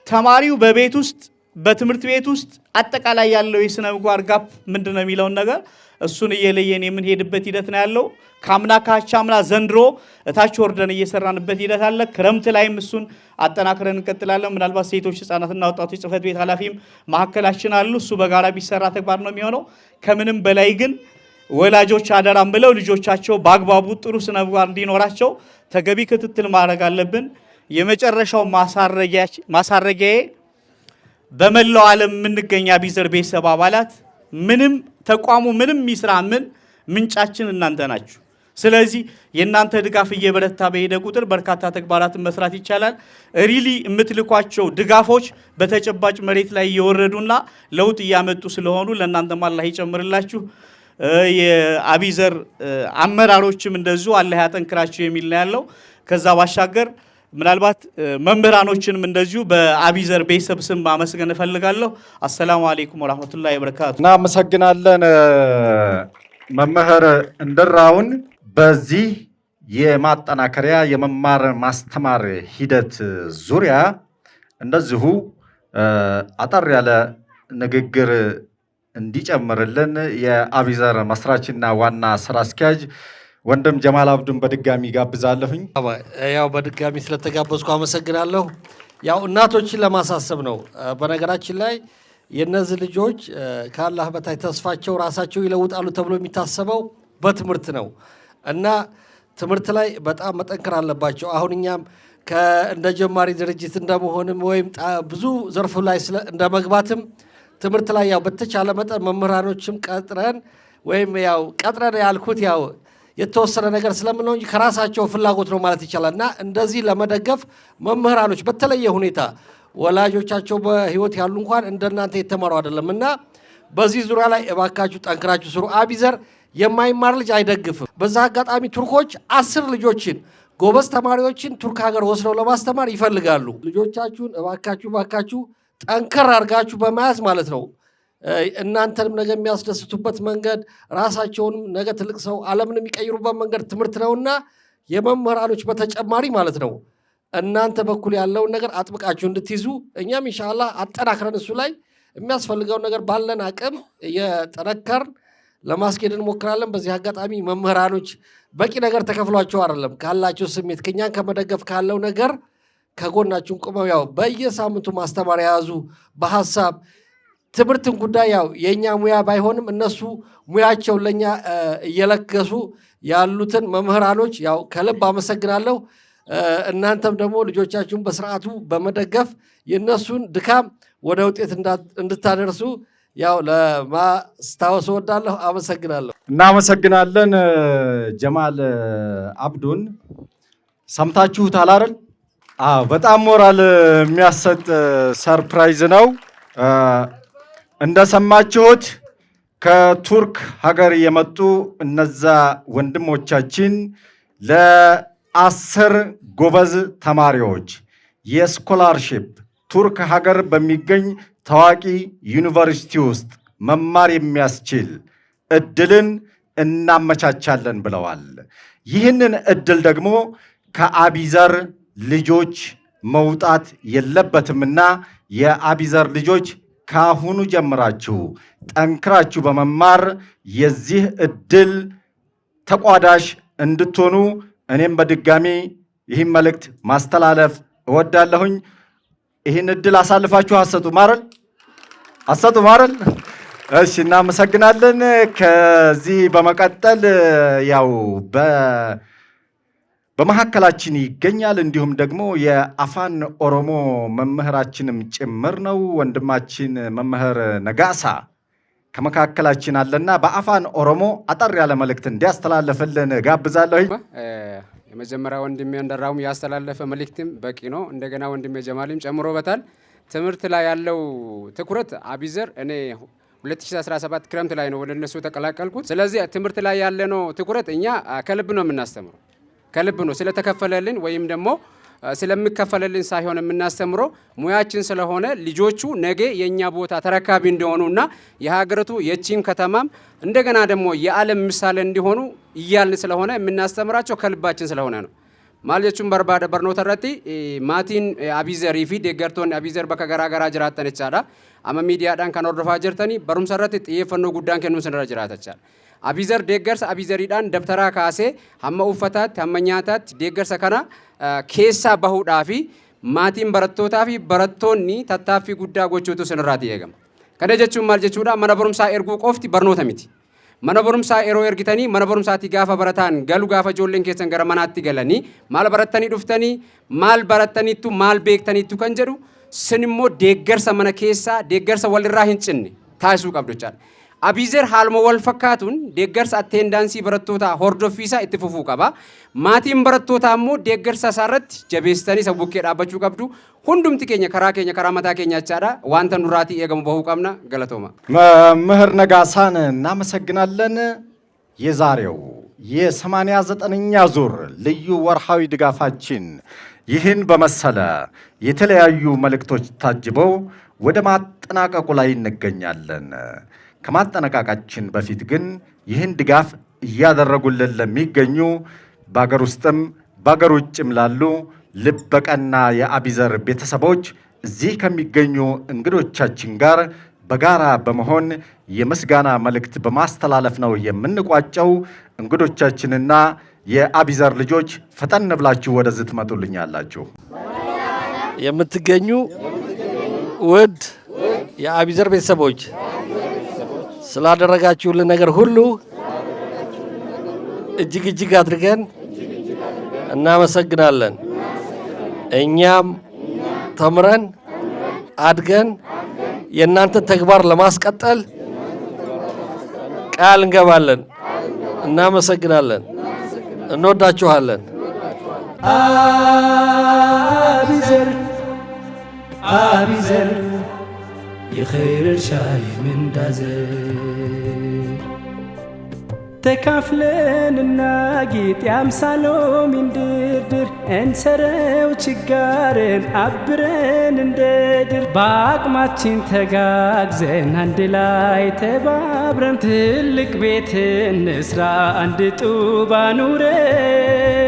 ተማሪው በቤት ውስጥ በትምህርት ቤት ውስጥ አጠቃላይ ያለው የስነ ምግባር ጋፕ ምንድነው የሚለውን ነገር እሱን እየለየን የምንሄድበት ሂደት ነው ያለው። ካምና ካቻምና ዘንድሮ እታች ወርደን እየሰራንበት ሂደት አለ። ክረምት ላይም እሱን አጠናክረን እንቀጥላለን። ምናልባት ሴቶች ህፃናትና ወጣቶች ጽህፈት ቤት ኃላፊም ማዕከላችን አሉ። እሱ በጋራ ቢሰራ ተግባር ነው የሚሆነው። ከምንም በላይ ግን ወላጆች አደራም ብለው ልጆቻቸው በአግባቡ ጥሩ ስነ ምግባር እንዲኖራቸው ተገቢ ክትትል ማድረግ አለብን። የመጨረሻው ማሳረጊያዬ በመላው ዓለም የምንገኝ አቢዘር ቤተሰብ አባላት ምንም ተቋሙ ምንም ይስራ ምንጫችን እናንተ ናችሁ። ስለዚህ የእናንተ ድጋፍ እየበረታ በሄደ ቁጥር በርካታ ተግባራትን መስራት ይቻላል። ሪሊ የምትልኳቸው ድጋፎች በተጨባጭ መሬት ላይ እየወረዱና ለውጥ እያመጡ ስለሆኑ ለእናንተም አላህ ይጨምርላችሁ። የአቢዘር አመራሮችም እንደዚሁ አላህ ያጠንክራችሁ የሚል ነው ያለው። ከዛ ባሻገር ምናልባት መምህራኖችንም እንደዚሁ በአቢዘር ቤተሰብ ስም ማመስገን እፈልጋለሁ። አሰላሙ አለይኩም ወራህመቱላሂ ወበረካቱ። እናመሰግናለን መምህር እንደራውን በዚህ የማጠናከሪያ የመማር ማስተማር ሂደት ዙሪያ እንደዚሁ አጠር ያለ ንግግር እንዲጨምርልን የአቢዘር መስራችና ዋና ስራ አስኪያጅ ወንድም ጀማል አብዱን በድጋሚ ጋብዛለሁኝ። ያው በድጋሚ ስለተጋበዝኩ አመሰግናለሁ። ያው እናቶችን ለማሳሰብ ነው። በነገራችን ላይ የነዚህ ልጆች ከአላህ በታይ ተስፋቸው ራሳቸው ይለውጣሉ ተብሎ የሚታሰበው በትምህርት ነው እና ትምህርት ላይ በጣም መጠንከር አለባቸው። አሁን እኛም እንደ ጀማሪ ድርጅት እንደመሆንም ወይም ብዙ ዘርፍ ላይ እንደ መግባትም ትምህርት ላይ ያው በተቻለ መጠን መምህራኖችም ቀጥረን ወይም ያው ቀጥረን ያልኩት ያው የተወሰነ ነገር ስለምንለው እንጂ ከራሳቸው ፍላጎት ነው ማለት ይቻላል እና እንደዚህ ለመደገፍ መምህራኖች በተለየ ሁኔታ ወላጆቻቸው በህይወት ያሉ እንኳን እንደናንተ የተማሩ አይደለም እና በዚህ ዙሪያ ላይ እባካችሁ ጠንክራችሁ ስሩ። አቢዘር የማይማር ልጅ አይደግፍም። በዛ አጋጣሚ ቱርኮች 10 ልጆችን ጎበዝ ተማሪዎችን ቱርክ ሀገር ወስደው ለማስተማር ይፈልጋሉ። ልጆቻችሁን እባካችሁ ጠንከር አድርጋችሁ በመያዝ ማለት ነው እናንተንም ነገ የሚያስደስቱበት መንገድ ራሳቸውንም ነገ ትልቅ ሰው ዓለምን የሚቀይሩበት መንገድ ትምህርት ነውና የመምህራኖች በተጨማሪ ማለት ነው እናንተ በኩል ያለውን ነገር አጥብቃችሁ እንድትይዙ እኛም ኢንሻአላህ አጠናክረን እሱ ላይ የሚያስፈልገውን ነገር ባለን አቅም እየጠነከርን ለማስኬድ እንሞክራለን። በዚህ አጋጣሚ መምህራኖች በቂ ነገር ተከፍሏቸው አይደለም ካላቸው ስሜት ከኛን ከመደገፍ ካለው ነገር ከጎናችሁን ቆመው ያው በየሳምንቱ ማስተማር የያዙ በሐሳብ ትምህርትን ጉዳይ ያው የኛ ሙያ ባይሆንም እነሱ ሙያቸው ለኛ እየለገሱ ያሉትን መምህራኖች ያው ከልብ አመሰግናለሁ። እናንተም ደግሞ ልጆቻችሁን በስርዓቱ በመደገፍ የነሱን ድካም ወደ ውጤት እንድታደርሱ ያው ለማስታወስ እወዳለሁ። አመሰግናለሁ። እናመሰግናለን። ጀማል አብዱን ሰምታችሁታል አይደል? በጣም ሞራል የሚያሰጥ ሰርፕራይዝ ነው። እንደሰማችሁት ከቱርክ ሀገር የመጡ እነዛ ወንድሞቻችን ለ10 ጎበዝ ተማሪዎች የስኮላርሺፕ ቱርክ ሀገር በሚገኝ ታዋቂ ዩኒቨርሲቲ ውስጥ መማር የሚያስችል እድልን እናመቻቻለን ብለዋል። ይህንን እድል ደግሞ ከአቢዘር ልጆች መውጣት የለበትምና የአቢዘር ልጆች ካሁኑ ጀምራችሁ ጠንክራችሁ በመማር የዚህ እድል ተቋዳሽ እንድትሆኑ እኔም በድጋሚ ይህን መልእክት ማስተላለፍ እወዳለሁኝ። ይህን እድል አሳልፋችሁ አሰጡ ማረል። እሺ፣ እናመሰግናለን። ከዚህ በመቀጠል ያው በመካከላችን ይገኛል እንዲሁም ደግሞ የአፋን ኦሮሞ መምህራችንም ጭምር ነው። ወንድማችን መምህር ነጋሳ ከመካከላችን አለና በአፋን ኦሮሞ አጠር ያለ መልእክት እንዲያስተላልፍልን ጋብዛለሁ። የመጀመሪያ ወንድሜ እንደራውም ያስተላለፈ መልእክትም በቂ ነው። እንደገና ወንድሜ ጀማልም ጨምሮበታል። ትምህርት ላይ ያለው ትኩረት አቢዘር እኔ 2017 ክረምት ላይ ነው ወደ እነሱ ተቀላቀልኩት። ስለዚህ ትምህርት ላይ ያለነው ትኩረት እኛ ከልብ ነው የምናስተምረው፣ ከልብ ነው ስለተከፈለልን ወይም ደግሞ ስለሚከፈለልን ሳይሆን የምናስተምረው ሙያችን ስለሆነ ልጆቹ ነገ የኛ ቦታ ተረካቢ እንደሆኑና የሀገሪቱ የቺም ከተማም እንደገና ደግሞ የዓለም ምሳሌ እንዲሆኑ እያልን ስለሆነ የምናስተምራቸው ከልባችን ስለሆነ ነው። ማልየቹን በርባደ በርኖ ተረቲ ማቲን አቢዘር ፊ ደገርቶን አቢዘር በከገራገራ ጅራተን ቻዳ አመ ሚዲያዳን ከኖርዶፋ ጀርተኒ በሩም ሰረቲ ጥየፈኖ ጉዳን ከኑም ሰነራ ጅራተቻል አቢዘር ደገርስ አቢዘሪዳን ደብተራ ካሴ ሀመ ኡፈታት ሀመኛታት ደገርሰ ከና ኬሳ ባሁዳፊ ማቲን በረቶታፊ በረቶኒ ተታፊ ጉዳ ጎቾቱ ሰነራት ይገም ከደጀቹን ማልጀቹዳ መነበሩም ሳ ኤርጉ ቆፍቲ በርኖ ተሚቲ መነበሩም ሳ ኤሮ ኤርጊተኒ መነበሩም ሳቲ ጋፋ በረታን ገሉ ጋፋ ጆሌን ኬሰን ገረመናት ገለኒ ማል በረተኒ ዱፍተኒ ማል በረተኒቱ ማል ቤክተኒቱ ከንጀዱ ስንሞ ደገርሰ መነ ኬሳ ደገርሰ ወልራ ህንጭኒ ታይሱ ቀብዶቻል አቢዘር ሃልሞ ወልፈካቱን ደገርሰ አቴንዳንሲ በረቶታ ሆርዶፊሳ ኢትፉፉ ቀባ ማቲም በረቶታሞ ደገርሰ ሳረት ጀቤስተኒ ሰቡኬ ዳበቹ ቀብዱ ሁንዱም ትኬኛ ከራ መታ ኬኛ ቻዳ ዋንተ ኑራቲ የገሙ በሁ ቀምና ገለቶማ መምህር ነጋሳን እናመሰግናለን። የዛሬው የ89ኛ ዙር ልዩ ወርሃዊ ድጋፋችን ይህን በመሰለ የተለያዩ መልእክቶች ታጅበው ወደ ማጠናቀቁ ላይ እንገኛለን። ከማጠናቀቃችን በፊት ግን ይህን ድጋፍ እያደረጉልን ለሚገኙ በአገር ውስጥም በአገር ውጭም ላሉ ልበቀና የአቢዘር ቤተሰቦች እዚህ ከሚገኙ እንግዶቻችን ጋር በጋራ በመሆን የምስጋና መልእክት በማስተላለፍ ነው የምንቋጨው። እንግዶቻችንና የአቢዘር ልጆች ፈጠን ብላችሁ ወደዚህ ትመጡልኛላችሁ። የምትገኙ ውድ የአቢዘር ቤተሰቦች ስላደረጋችሁልን ነገር ሁሉ እጅግ አድርገን እናመሰግናለን። እኛም ተምረን አድገን የእናንተን ተግባር ለማስቀጠል ቃል እንገባለን። እናመሰግናለን። እንወዳችኋለን። አቢዘር የኸይር ሻይ ምንዳዘር ተካፍለንና ጌጥ ያምሳሎም ይንድርድር እንሰረው ችጋርን አብረን እንደ ድር በአቅማችን ተጋግዘን አንድ ላይ ተባብረን ትልቅ ቤት እንስራ አንድ ጡብ አኑረን